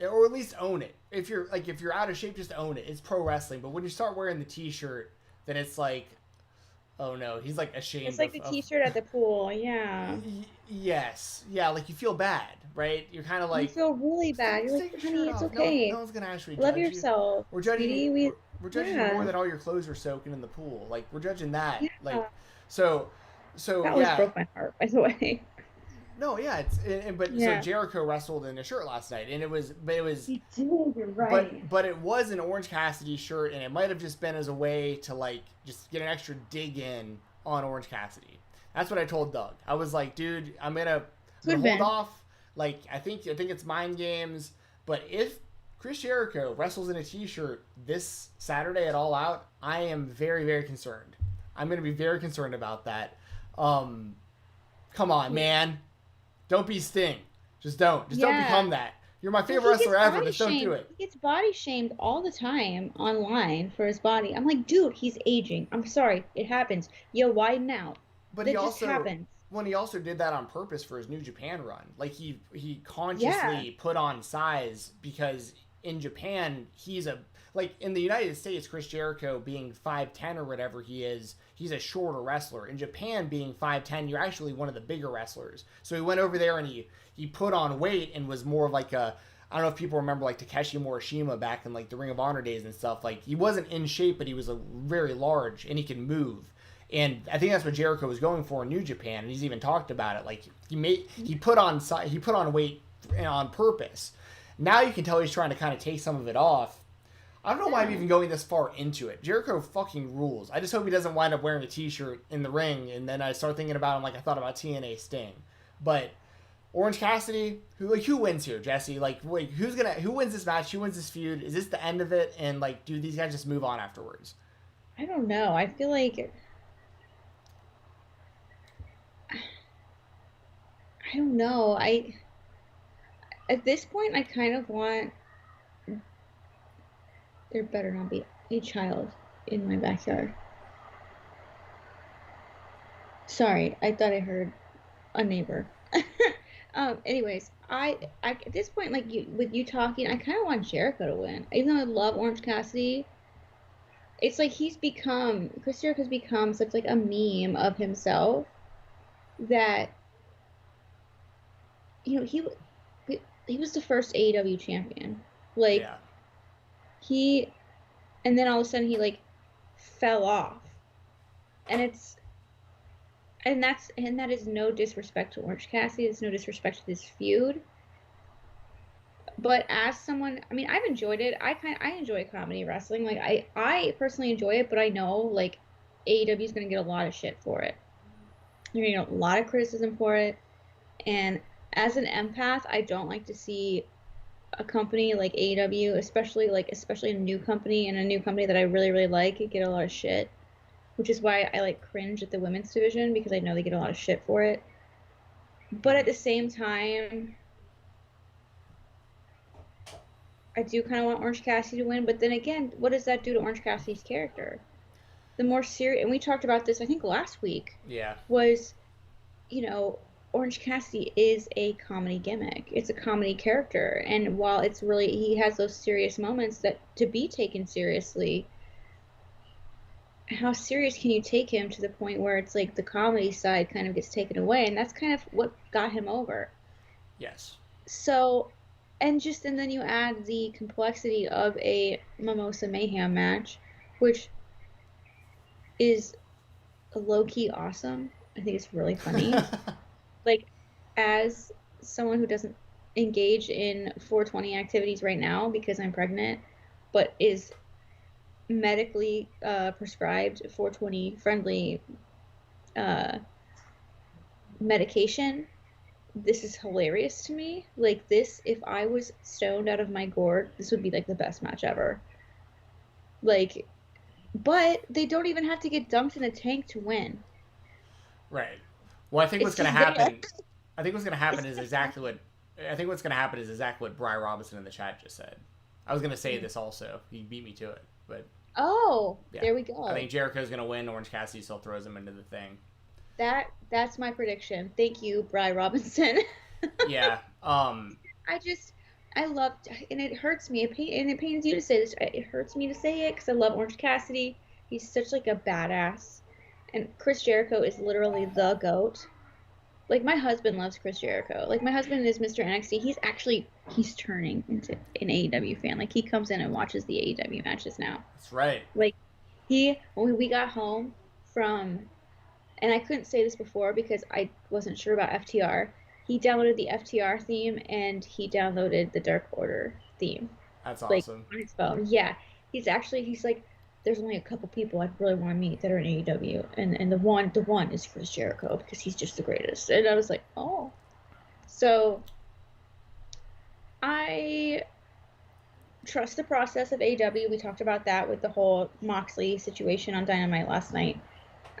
or at least own it. If you're out of shape, just own it. It's pro wrestling. But when you start wearing the t-shirt, then it's like, Oh no, he's like ashamed It's like the T-shirt at the pool. Yeah. Yes, yeah, like you feel bad, right? You're kind of You like, feel really bad. You're take like, your honey, shirt it's off. No, no okay. one's gonna actually Love judge you. yourself, We're judging sweetie. you. We, We're judging you more yeah, that all your clothes are soaking in the pool. Like we're judging that. yeah. Like, so, so That always yeah. broke my heart, by the way. No, yeah, but so Yeah. Jericho wrestled in a shirt last night, and it was He did. You're right. but it was an Orange Cassidy shirt, and it might have just been as a way to like just get an extra dig in on Orange Cassidy. That's what I told Doug. I was like, dude, I'm gonna hold off. Like I think it's mind games, but if Chris Jericho wrestles in a T-shirt this Saturday at All Out, I am very, very concerned. I'm gonna be very concerned about that. Come on, man. Don't be Sting. Just don't become that. You're my favorite wrestler ever. Just don't do it. He gets body shamed all the time online for his body. I'm like, dude, he's aging. I'm sorry, it happens. Yo, widen out. But It just happens. when he also did that on purpose for his New Japan run. Like he consciously put on size because in Japan he's like in the United States, Chris Jericho being 5'10" or whatever he is, he's a shorter wrestler. In Japan being 5'10", you're actually one of the bigger wrestlers. So he went over there and he put on weight and was more of like a, I don't know if people remember like Takeshi Morishima back in like the Ring of Honor days and stuff. Like he wasn't in shape, but he was very large and he can move. And I think that's what Jericho was going for in New Japan, and he's even talked about it. Like he put on weight on purpose. Now you can tell he's trying to kind of take some of it off. I don't know why I'm even going this far into it. Jericho fucking rules. I just hope he doesn't wind up wearing a T-shirt in the ring, and then I start thinking about him like I thought about TNA Sting. But Orange Cassidy, who wins here, Jesse? Like, wait, who wins this match? Who wins this feud? Is this the end of it? And like, do these guys just move on afterwards? I don't know. I feel like I don't know. At this point I kind of want there better not be a child in my backyard. Sorry, I thought I heard a neighbor. Anyways, I at this point, like with you talking, I kind of want Jericho to win. Even though I love Orange Cassidy, it's like Chris Jericho's become such like a meme of himself that he was the first AEW champion. Like yeah. And then all of a sudden he like fell off, and that is no disrespect to Orange Cassidy. It's no disrespect to this feud. But as someone, I mean, I've enjoyed it. I enjoy comedy wrestling. Like I personally enjoy it, but I know like AEW is going to get a lot of shit for it. You're going to get a lot of criticism for it. And as an empath, I don't like to see a company like AEW, especially a new company and a new company that I really, really like, get a lot of shit. Which is why I like cringe at the women's division, because I know they get a lot of shit for it. But at the same time, I do kind of want Orange Cassidy to win. But then again, what does that do to Orange Cassidy's character? The more serious, and we talked about this, I think, last week. Yeah. Was, Orange Cassidy is a comedy gimmick. It's a comedy character. And while he has those serious moments that to be taken seriously, how serious can you take him to the point where it's like the comedy side kind of gets taken away? And that's kind of what got him over. Yes. So, and then you add the complexity of a Mimosa Mayhem match, which is low-key awesome. I think it's really funny. Like, as someone who doesn't engage in 420 activities right now because I'm pregnant, but is medically prescribed 420 friendly medication, this is hilarious to me. Like this, if I was stoned out of my gourd, this would be like the best match ever. Like, but they don't even have to get dumped in a tank to win. Right. Well, I think what's going to happen. I think what's going to happen is exactly what Brian Robinson in the chat just said. I was going to say this also. He beat me to it, but. Oh, yeah. There we go. I think Jericho's going to win. Orange Cassidy still throws him into the thing. That's my prediction. Thank you, Brian Robinson. Yeah. I love, and it hurts me, and it pains you to say this. It hurts me to say it because I love Orange Cassidy. He's such like a badass, And Chris Jericho is literally the GOAT. Like, my husband loves Chris Jericho. Like, my husband is Mr. NXT. He's turning into an AEW fan. Like, he comes in and watches the AEW matches now. That's right. Like, when we got home from, and I couldn't say this before because I wasn't sure about FTR, he downloaded the FTR theme and he downloaded the Dark Order theme. That's Like, awesome. on his phone. Yeah. He's like, there's only a couple people I really want to meet that are in AEW, and the one is Chris Jericho because he's just the greatest. And I was like, oh. So I trust the process of AEW. We talked about that with the whole Moxley situation on Dynamite last night.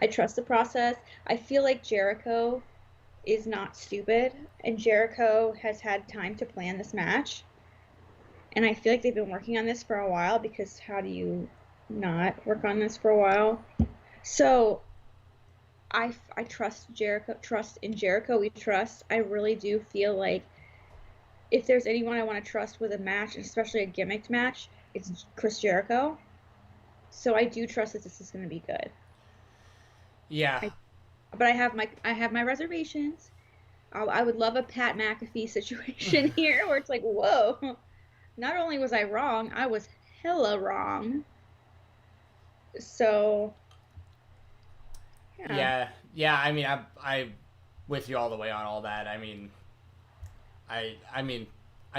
I trust the process. I feel like Jericho is not stupid, and Jericho has had time to plan this match. And I feel like they've been working on this for a while, because how do you not work on this for a while? So I trust Jericho. Trust in Jericho. We trust. I really do feel like if there's anyone I want to trust with a match, especially a gimmicked match, it's Chris Jericho. So I do trust that this is going to be good. Yeah. But I have my reservations. I would love a Pat McAfee situation here where it's like, whoa. Not only was I wrong, I was hella wrong. So, yeah. I mean, I with you all the way on all that. I mean, I feel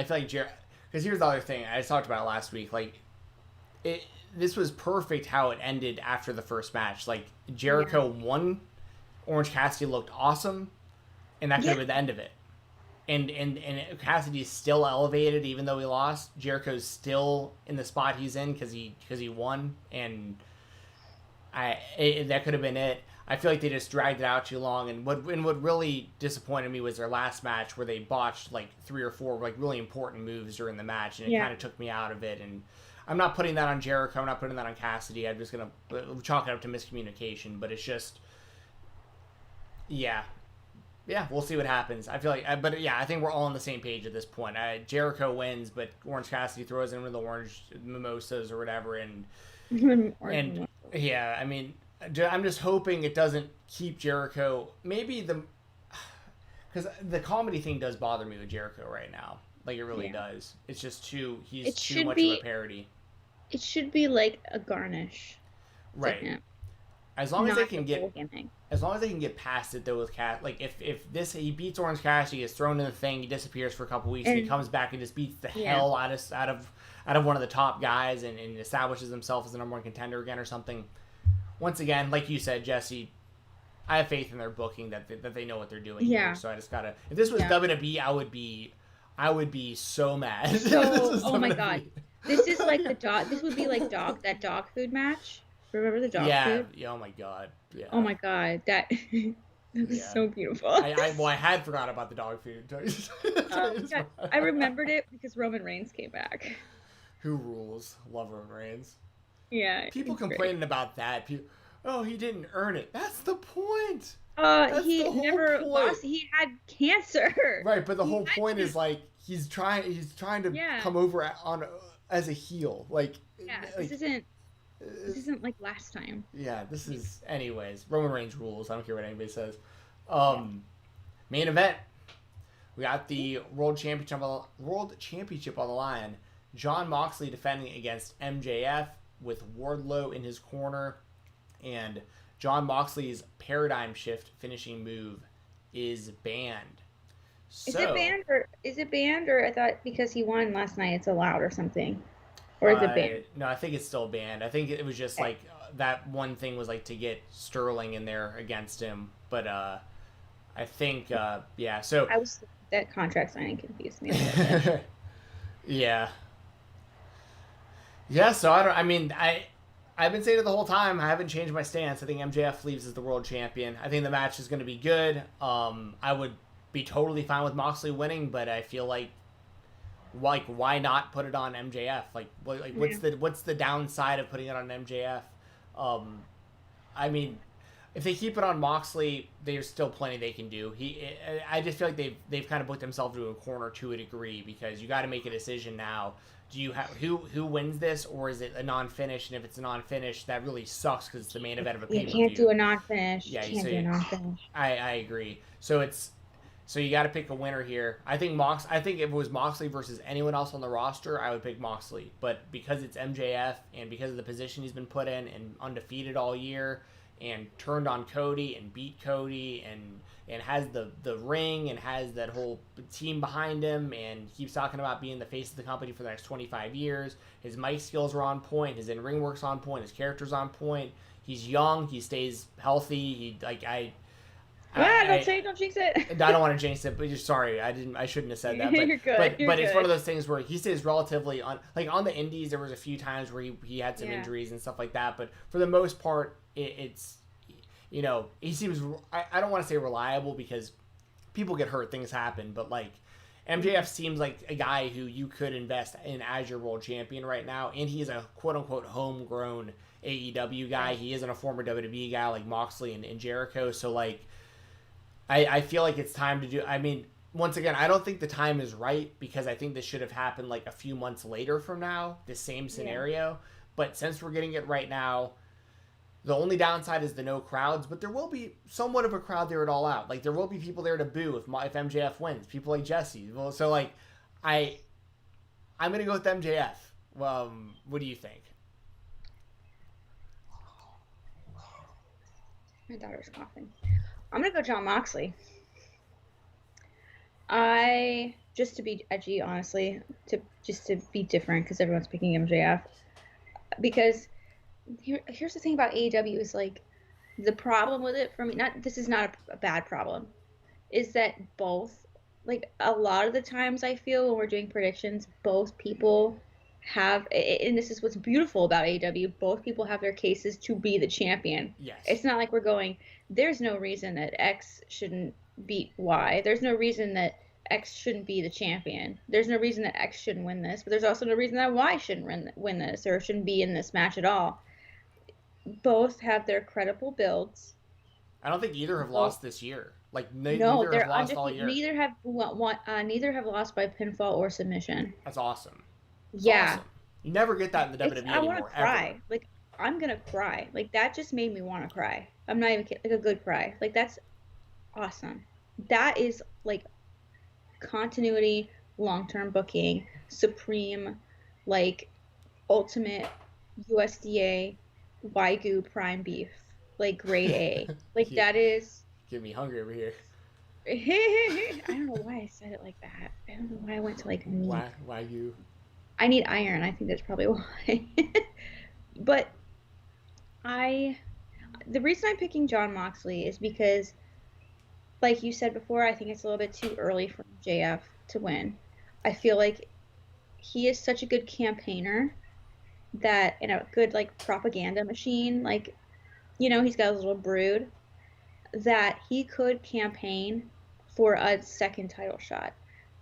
like because here's the other thing I talked about last week. Like, this was perfect how it ended after the first match. Like, Jericho won, Orange Cassidy looked awesome, and that could have been the end of it. And Cassidy's still elevated even though he lost. Jericho's still in the spot he's in because he won, and that could have been it. I feel like they just dragged it out too long, and what really disappointed me was their last match where they botched like 3 or 4 like really important moves during the match, and it kind of took me out of it. And I'm not putting that on Jericho. I'm not putting that on Cassidy. I'm just gonna chalk it up to miscommunication. But it's just, yeah, we'll see what happens. I feel like, I think we're all on the same page at this point. Jericho wins, but Orange Cassidy throws in the orange mimosas or whatever, and yeah, I mean, I'm just hoping it doesn't keep Jericho. Maybe because the comedy thing does bother me with Jericho right now. Like, it really does. It's just he's too much of a parody. It should be like a garnish, right? As long as they can get past it though with like if he beats Orange Cassidy, he gets thrown in the thing, he disappears for a couple weeks, and he comes back and just beats the hell out of one of the top guys and establishes himself as the number 1 contender again or something. Once again, like you said, Jesse, I have faith in their booking that they know what they're doing here. So I just gotta. If this was WWE, I would be so mad. So, oh my god, this is like the dog. This would be like that dog food match. Remember the dog food? Yeah. Oh my god. Yeah. Oh my god. That was so beautiful. I had forgot about the dog food. I remembered it because Roman Reigns came back. Who rules? Love Roman Reigns. Yeah. People complaining about that. He didn't earn it. That's the point. He never lost. He had cancer. Right, but the whole point is like he's trying to come over as a heel. Like, this isn't like last time. Yeah, this is. Anyways, Roman Reigns rules. I don't care what anybody says. Main event. We got the World Championship on the line. Jon Moxley defending against MJF with Wardlow in his corner, and Jon Moxley's paradigm shift finishing move is banned. Is it banned or I thought because he won last night it's allowed or something? Or is it banned? No, I think it's still banned. I think it was just like that one thing was like to get Sterling in there against him, but I think so that contract signing confused me a little bit. So I've been saying it the whole time. I haven't changed my stance. I think MJF leaves as the world champion. I think the match is going to be good. I would be totally fine with Moxley winning, but I feel like why not put it on MJF? What's the downside of putting it on MJF? I mean, if they keep it on Moxley, there's still plenty they can do. I just feel like they've kind of put themselves into a corner to a degree, because you got to make a decision now. Do you have who wins this, or is it a non-finish? And if it's a non-finish, that really sucks because it's the main event of a pay-per-view. You can't do a non-finish. Yeah, you can't do a non-finish. I agree. So you got to pick a winner here. I think if it was Moxley versus anyone else on the roster, I would pick Moxley. But because it's MJF and because of the position he's been put in and undefeated all year and turned on Cody and beat Cody and has the ring and has that whole team behind him and keeps talking about being the face of the company for the next 25 years. His mic skills are on point. His in-ring work's on point. His character's on point. He's young. He stays healthy. Don't jinx it. I don't want to jinx it, but just sorry, I shouldn't have said that. But, You're good. But it's one of those things where he stays relatively on the indies. There was a few times where he had some injuries and stuff like that, but for the most part, it's he seems. I don't want to say reliable because people get hurt, things happen, but like MJF seems like a guy who you could invest in as your world champion right now, and he is a quote unquote homegrown AEW guy. He isn't a former WWE guy like Moxley and Jericho, so like. I feel like it's time to do. I mean, once again, I don't think the time is right because I think this should have happened like a few months later from now, the same scenario. Yeah. But since we're getting it right now, the only downside is the no crowds, but there will be somewhat of a crowd there at All Out. Like, there will be people there to boo if MJF wins. People like Jesse. Well, so, like, I'm going to go with MJF. What do you think? My daughter's coughing. I'm going to go Jon Moxley. Just to be edgy, honestly, to be different, because everyone's picking MJF. Because here's the thing about AEW is, like, the problem with it for me, this is not a bad problem, is that both, like, a lot of the times I feel when we're doing predictions, both people have, and this is what's beautiful about AEW, both people have their cases to be the champion. Yes. It's not like we're going, there's no reason that X shouldn't beat Y. There's no reason that X shouldn't be the champion. There's no reason that X shouldn't win this, but there's also no reason that Y shouldn't win this or shouldn't be in this match at all. Both have their credible builds. I don't think either have lost this year. Like, neither have lost all year. Neither have lost by pinfall or submission. That's awesome. That's yeah. Awesome. You never get that in the WWE anymore. I want to cry. Ever. Like, I'm going to cry. Like, that just made me want to cry. I'm not even kidding. Like, a good cry. Like, that's awesome. That is, like, continuity, long-term booking, supreme, like, ultimate USDA Wagyu prime beef. Like, grade A. Like, that is... Get me hungry over here. I don't know why I said it like that. I don't know why I went to, like, meat. Wagyu. I need iron. I think that's probably why. But the reason I'm picking Jon Moxley is because, like you said before, I think it's a little bit too early for JF to win. I feel like he is such a good campaigner that, and a good, like, propaganda machine, like, he's got a little brood, that he could campaign for a second title shot.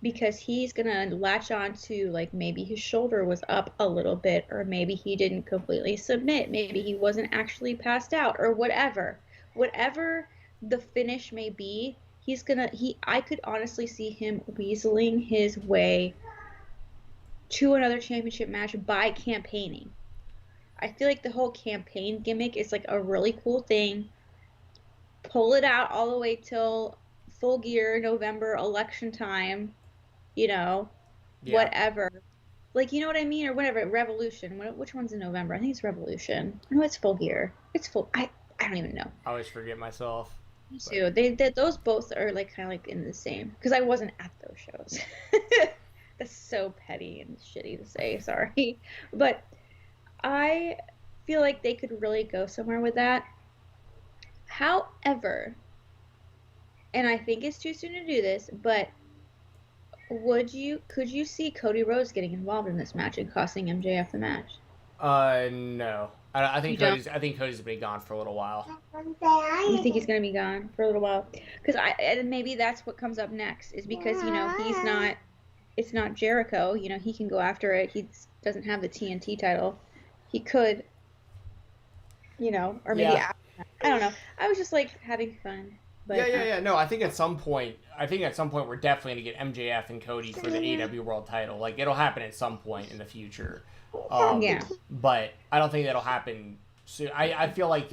Because he's going to latch on to, like, maybe his shoulder was up a little bit, or maybe he didn't completely submit, maybe he wasn't actually passed out, or whatever. Whatever the finish may be, I could honestly see him weaseling his way to another championship match by campaigning. I feel like the whole campaign gimmick is, like, a really cool thing. Pull it out all the way till Full Gear, November, election time. Whatever. Like, you know what I mean? Or whatever. Revolution. Which one's in November? I think it's Revolution. No, it's Full Gear. It's Full... I don't even know. I always forget myself. Me too. Those both are, like, kind of, like, in the same. Because I wasn't at those shows. That's so petty and shitty to say. Sorry. But I feel like they could really go somewhere with that. However, and I think it's too soon to do this, but... Could you see Cody Rhodes getting involved in this match and costing MJF the match? No. I think Cody's been gone for a little while. You think he's gonna be gone for a little while? Because and maybe that's what comes up next, is because he's not. It's not Jericho. He can go after it. He doesn't have the TNT title. He could. Or maybe after I don't know. I was just like having fun. Yeah, But yeah, yeah. No, I think at some point we're definitely gonna get MJF and Cody for the Yeah. AEW World Title. Like it'll happen at some point in the future. yeah. But I don't think that'll happen soon. I feel like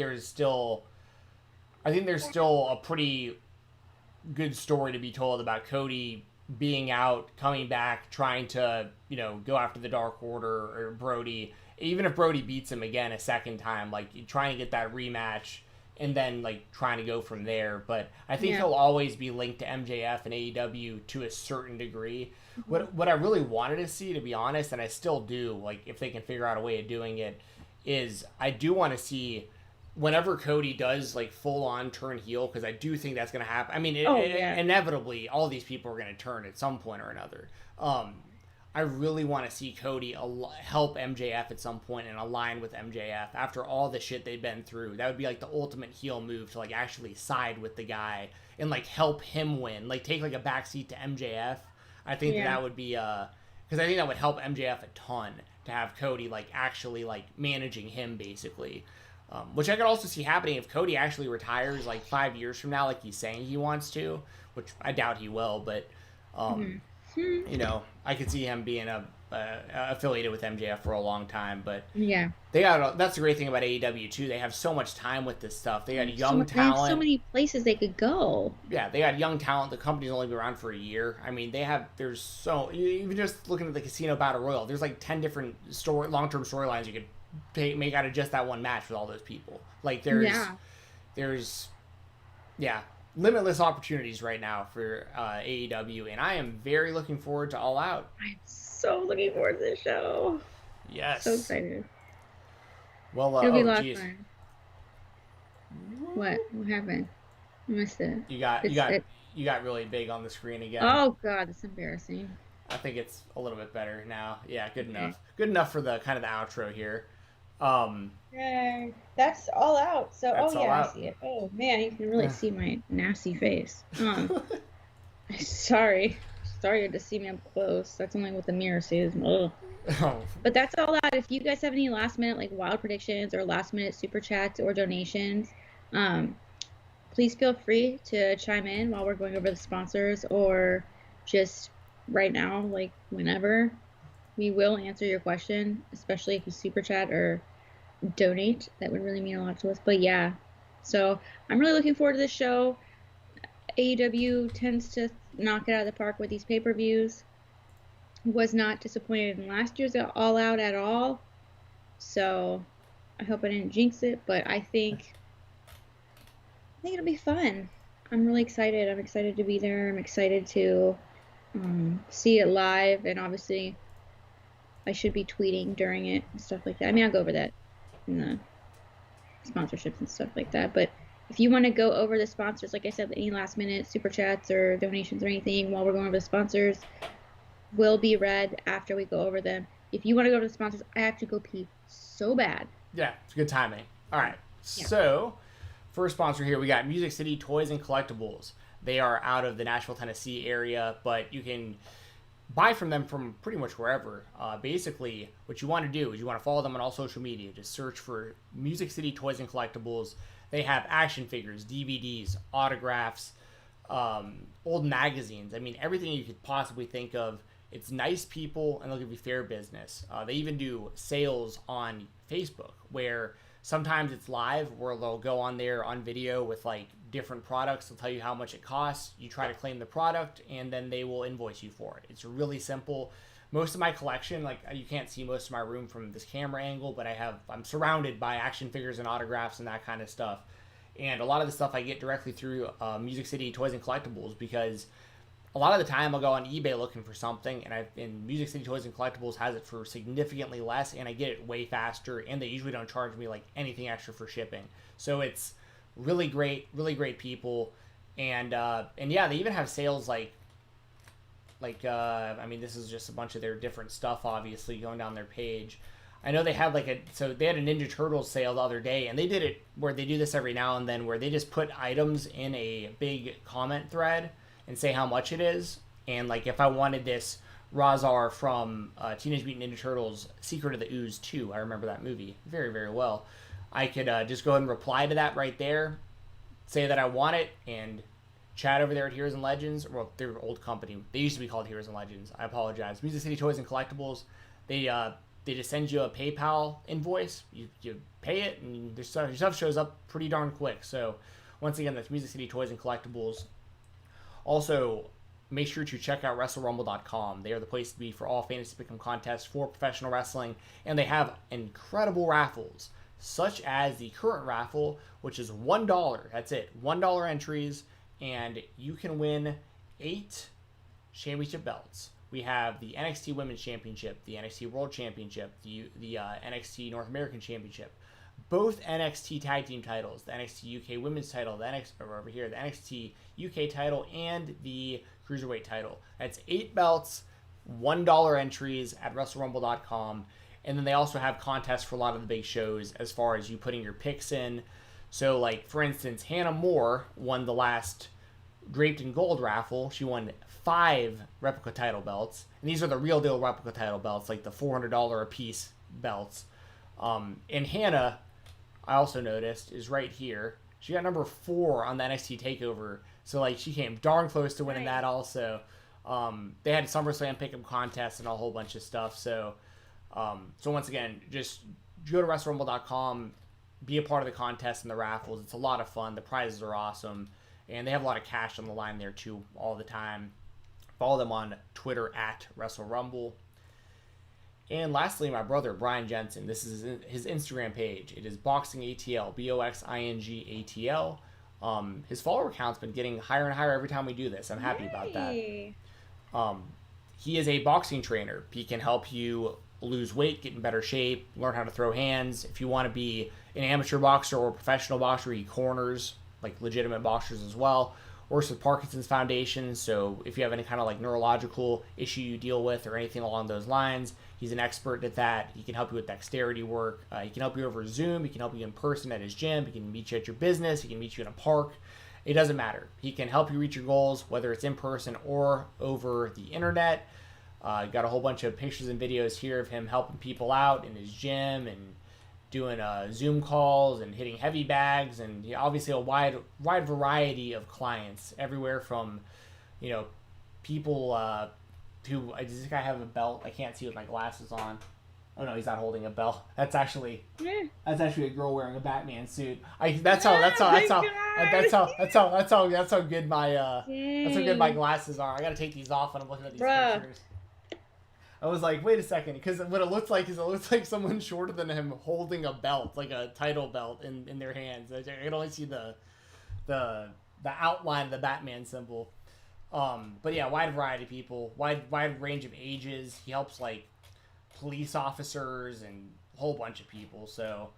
I think there's still a pretty good story to be told about Cody being out, coming back, trying to, go after the Dark Order or Brody. Even if Brody beats him again a second time, like trying to get that rematch and then like trying to go from there. But I think Yeah. he'll always be linked to MJF and AEW to a certain degree. Mhm. What I really wanted to see, to be honest, and I still do, like if they can figure out a way of doing it, is I do want to see whenever Cody does like full on turn heel, because I do think that's going to happen. I mean, Oh yeah. inevitably, all these people are going to turn at some point or another. I really want to see Cody help MJF at some point and align with MJF after all the shit they've been through. That would be like the ultimate heel move to like actually side with the guy and like help him win, like take like a backseat to MJF. I think Yeah. that would be because I think that would help MJF a ton to have Cody like actually like managing him basically. Which I could also see happening if Cody actually retires like 5 years from now, like he's saying he wants to, which I doubt he will. But Mhm. I could see him being affiliated with MJF for a long time. But Yeah. that's the great thing about AEW too. They have so much time with this stuff. They got So young they have so talent. many places they could go. Yeah, they got young talent. The company's only been around for a year. I mean, there's so even just looking at the Casino Battle Royal, there's like 10 different long-term storylines you could make out of just that one match with all those people. Like Yeah. there's yeah, limitless opportunities right now for AEW, and I am very looking forward to All Out. I'm so looking forward to this show. Yes. So excited. Well, It'll be a oh lot of geez, fun. What? What happened? I missed it. you got you It's got it. you got really big on the screen again. Oh God, that's embarrassing. I think it's a little bit better now. Yeah, good Okay. enough. Good enough for the kind of the outro here. Um, Yay. That's all out. So, That's oh All yeah, I Out. see it. Oh man, you can really Yeah. see my nasty face. Sorry. Sorry to see me up close. That's only what the mirror sees. Ugh. Oh, But that's all out. If you guys have any last minute like wild predictions or last minute super chats or donations, um, please feel free to chime in while we're going over the sponsors or just right now, like whenever. We will answer your question, especially if you super chat or donate. That would really mean a lot to us. But yeah, so I'm really looking forward to this show. AEW tends to knock it out of the park with these pay-per-views. Was not disappointed in last year's All Out at all. So I hope I didn't jinx it, but I think it'll be fun. I'm really excited. I'm excited to be there. I'm excited to see it live, and obviously I should be tweeting during it and stuff like that. I mean, I'll go over that in the sponsorships and stuff like that. But if you want to go over the sponsors, like I said, any last minute super chats or donations or anything while we're going over the sponsors will be read after we go over them. If you want to go over the sponsors, I have to go pee so bad. yeah, it's good timing. All right. Yeah. So, first sponsor here, we got Music City Toys and Collectibles. They are out of the Nashville, Tennessee area, but you can buy from them from pretty much wherever. Basically, what you want to do is you want to follow them on all social media. Just search for Music City Toys and Collectibles. They have action figures, DVDs, autographs, old magazines. I mean, everything you could possibly think of. It's nice people, and they'll give you fair business. They even do sales on Facebook, where sometimes it's live, where they'll go on there on video with like different products. They'll tell you how much it costs. You try to claim the product, and then they will invoice you for it. It's really simple. Most of my collection, like you can't see most of my room from this camera angle, but I'm surrounded by action figures and autographs and that kind of stuff. And a lot of the stuff I get directly through Music City Toys and Collectibles, because a lot of the time I'll go on eBay looking for something, and Music City Toys and Collectibles has it for significantly less, and I get it way faster, and they usually don't charge me like anything extra for shipping. So it's really great people, and yeah, they even have sales like I mean, this is just a bunch of their different stuff, obviously going down their page. I know they had they had a Ninja Turtles sale the other day, and they did it where they do this every now and then, where they just put items in a big comment thread and say how much it is. And like if I wanted this Razar from Teenage Mutant Ninja Turtles Secret of the Ooze 2, I remember that movie very, very well. I could just go ahead and reply to that right there, say that I want it, and chat over there at Heroes and Legends. Well, they're an old company. They used to be called Heroes and Legends. I apologize. Music City Toys and Collectibles. They just send you a PayPal invoice. You pay it, and your stuff shows up pretty darn quick. So, once again, that's Music City Toys and Collectibles. Also, make sure to check out WrestleRumble.com. They are the place to be for all fantasy pick'em contests for professional wrestling, and they have incredible raffles, such as the current raffle, which is $1. That's it, $1 entries, and you can win 8 championship belts. We have the NXT Women's Championship, the NXT World Championship, the NXT North American Championship, both NXT Tag Team titles, the NXT UK Women's title, the NXT UK title, and the Cruiserweight title. That's 8 belts, $1 entries at WrestleRumble.com. And then they also have contests for a lot of the big shows as far as you putting your picks in. So, like, for instance, Hannah Moore won the last Draped in Gold raffle. She won 5 replica title belts. And these are the real deal replica title belts, like the $400 a piece belts. And Hannah, I also noticed, is right here. She got number 4 on the NXT TakeOver. So, like, she came darn close to winning that also. They had SummerSlam pick'em contest and a whole bunch of stuff. So once again, just go to WrestleRumble.com, be a part of the contest and the raffles. It's a lot of fun. The prizes are awesome. And they have a lot of cash on the line there, too, all the time. Follow them on Twitter at WrestleRumble. And lastly, my brother, Brian Jensen. This is his Instagram page. It is BoxingATL, BoxingATL. His follower count's been getting higher and higher every time we do this. I'm happy about that. He is a boxing trainer. He can help you lose weight, get in better shape, learn how to throw hands. If you want to be an amateur boxer or a professional boxer, he corners like legitimate boxers as well. Works with Parkinson's Foundation, so if you have any kind of like neurological issue you deal with or anything along those lines, he's an expert at that. He can help you with dexterity work. He can help you over Zoom. He can help you in person at his gym. He can meet you at your business. He can meet you in a park. It doesn't matter. He can help you reach your goals, whether it's in person or over the internet. Got a whole bunch of pictures and videos here of him helping people out in his gym and doing Zoom calls and hitting heavy bags, and obviously a wide variety of clients, everywhere from, people who, does this guy have a belt? I can't see with my glasses on. Oh no, he's not holding a belt. That's actually a girl wearing a Batman suit. That's how good my glasses are. I gotta take these off when I'm looking at these pictures. I was like, wait a second, because what it looks like is someone shorter than him holding a belt, like a title belt in their hands. I can only see the outline of the Batman symbol. But yeah, wide variety of people, wide range of ages. He helps like police officers and a whole bunch of people. So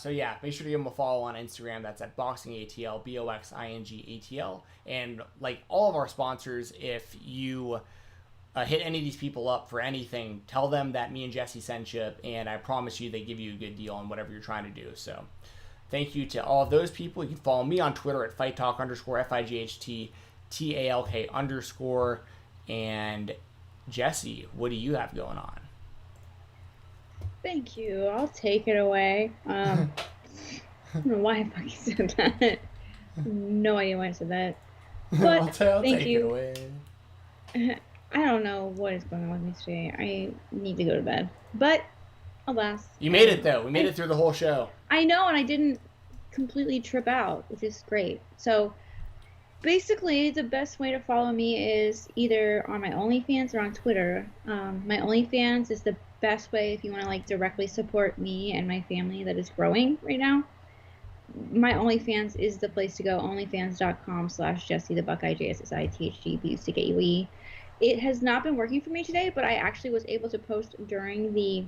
yeah, make sure to give him a follow on Instagram. That's at BoxingATL, BoxingATL. And like all of our sponsors, if you hit any of these people up for anything, tell them that me and Jesse sent you, and I promise you they give you a good deal on whatever you're trying to do. So thank you to all of those people. You can follow me on Twitter at FightTalk_, FIGHTTALK_. And Jesse, what do you have going on? Thank you. I'll take it away. I don't know why I fucking said that. No idea why I said that. But I'll thank take you. it away. I don't know what is going on with me today. I need to go to bed. But, alas. You made it, though. We made it through the whole show. I know, and I didn't completely trip out, which is great. So, basically, the best way to follow me is either on my OnlyFans or on Twitter. My OnlyFans is the best way if you want to, like, directly support me and my family that is growing right now. My OnlyFans is the place to go. OnlyFans.com/Jessi the Buckeye JSSITHGBUCKUE. It has not been working for me today, but I actually was able to post during the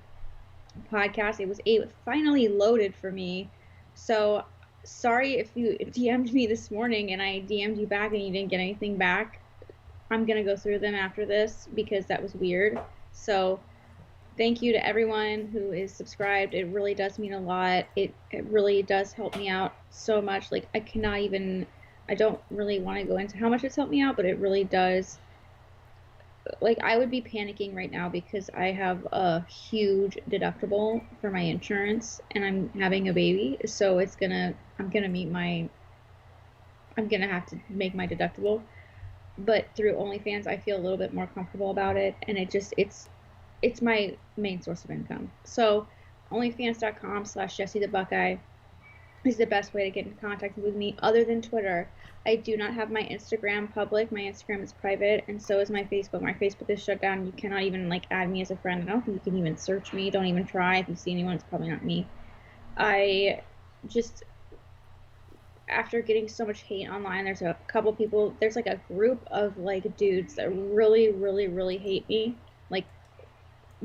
podcast. It finally loaded for me. So sorry if you DM'd me this morning and I DM'd you back and you didn't get anything back. I'm going to go through them after this because that was weird. So thank you to everyone who is subscribed. It really does mean a lot. It really does help me out so much. Like I don't really want to go into how much it's helped me out, but it really does. like I would be panicking right now because I have a huge deductible for my insurance and I'm having a baby, so I'm gonna meet my I'm gonna have to make my deductible. But through OnlyFans, I feel a little bit more comfortable about it, and it's my main source of income. So OnlyFans.com/Jessie the Buckeye is the best way to get in contact with me other than Twitter. I do not have my Instagram public. My Instagram is private, and so is my Facebook. My Facebook is shut down. You cannot even like add me as a friend. I don't think you can even search me. Don't even try. If you see anyone, it's probably not me. I just after getting so much hate online, there's a couple people. There's like a group of like dudes that really, really, really hate me, like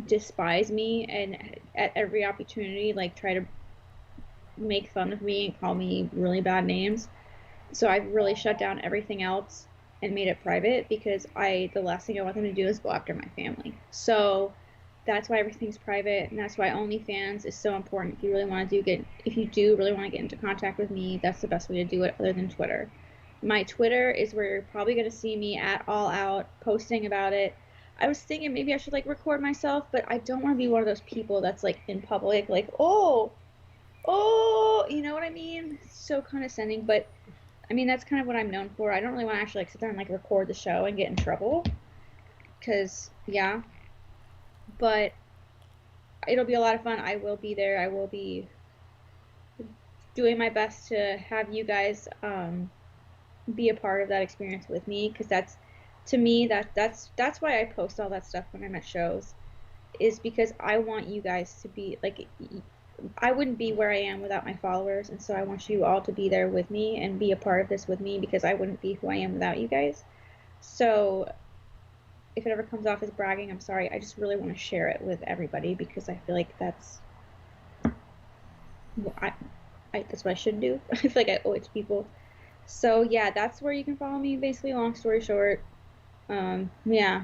despise me, and at every opportunity like try to make fun of me and call me really bad names. So I've really shut down everything else and made it private because the last thing I want them to do is go after my family. So that's why everything's private, and that's why OnlyFans is so important. If you do really want to get into contact with me, that's the best way to do it other than Twitter. My Twitter is where you're probably going to see me at All Out posting about it. I was thinking maybe I should like record myself, but I don't want to be one of those people that's like in public, like, oh, you know what I mean? It's so condescending, but I mean, that's kind of what I'm known for. I don't really want to actually like sit there and like record the show and get in trouble. Cause yeah, but it'll be a lot of fun. I will be there. I will be doing my best to have you guys be a part of that experience with me. Cause to me, that's why I post all that stuff when I'm at shows, is because I want you guys to be like, I wouldn't be where I am without my followers, and so I want you all to be there with me and be a part of this with me because I wouldn't be who I am without you guys. So if it ever comes off as bragging, I'm sorry. I just really want to share it with everybody because I feel like that's that's what I should do. I feel like I owe it to people. So yeah, that's where you can follow me. Basically, long story short, yeah,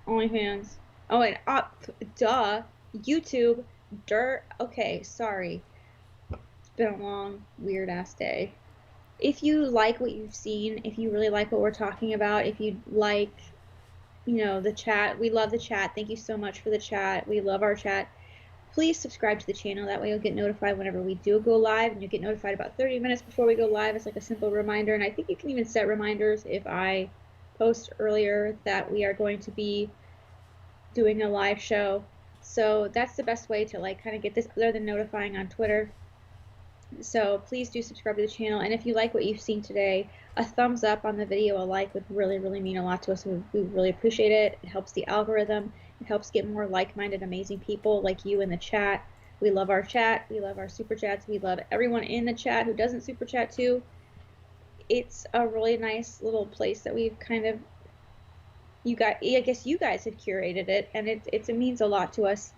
OnlyFans. Oh, and duh, YouTube. Dirt. Okay, sorry. It's been a long, weird ass day. If you like what you've seen, if you really like what we're talking about, if you like, the chat, we love the chat. Thank you so much for the chat. We love our chat. Please subscribe to the channel. That way you'll get notified whenever we do go live, and you'll get notified about 30 minutes before we go live. It's like a simple reminder, and I think you can even set reminders if I post earlier that we are going to be doing a live show. So that's the best way to like kind of get this other than notifying on Twitter. So please do subscribe to the channel. And if you like what you've seen today, a thumbs up on the video, a like would really, really mean a lot to us. We really appreciate it. It helps the algorithm. It helps get more like-minded, amazing people like you in the chat. We love our chat. We love our super chats. We love everyone in the chat who doesn't super chat too. It's a really nice little place that we've kind of I guess you guys have curated it, and it means a lot to us.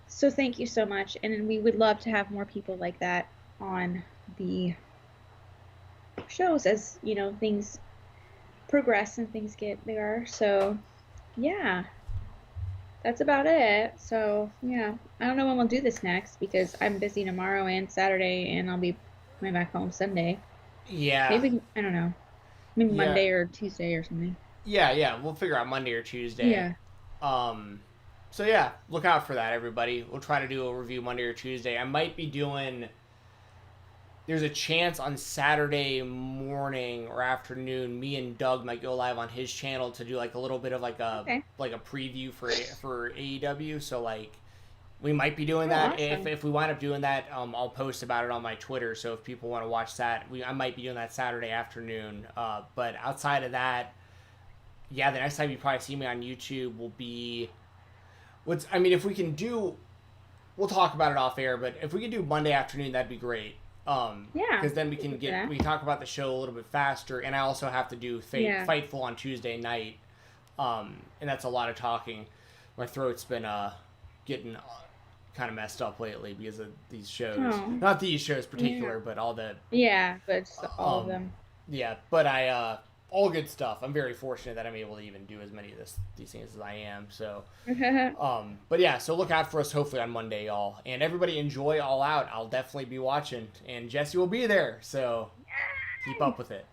So thank you so much, and we would love to have more people like that on the shows as things progress and things get bigger. So yeah, that's about it. So yeah, I don't know when we'll do this next because I'm busy tomorrow and Saturday, and I'll be coming back home Sunday. Yeah. Maybe I don't know. Maybe Yeah. Monday or Tuesday or something. Yeah, we'll figure out Monday or Tuesday. Yeah. So yeah, look out for that, everybody. We'll try to do a review Monday or Tuesday. I might be doing. There's a chance on Saturday morning or afternoon, me and Doug might go live on his channel to do like a little bit of like a preview for AEW. So like, we might be doing that. Awesome. If we wind up doing that, I'll post about it on my Twitter. So if people want to watch that, I might be doing that Saturday afternoon. But outside of that. Yeah, the next time you probably see me on YouTube will be... if we can do... We'll talk about it off air, but if we can do Monday afternoon, that'd be great. Yeah. Because then we can we talk about the show a little bit faster, and I also have to do Fightful on Tuesday night. And that's a lot of talking. My throat's been getting kind of messed up lately because of these shows. Oh. Not these shows particular, but all the... Yeah, but just all of them. Yeah, but all good stuff. I'm very fortunate that I'm able to even do as many of these things as I am. So, but yeah, so look out for us hopefully on Monday, y'all. And everybody enjoy All Out. I'll definitely be watching, and Jessie will be there. So keep up with it.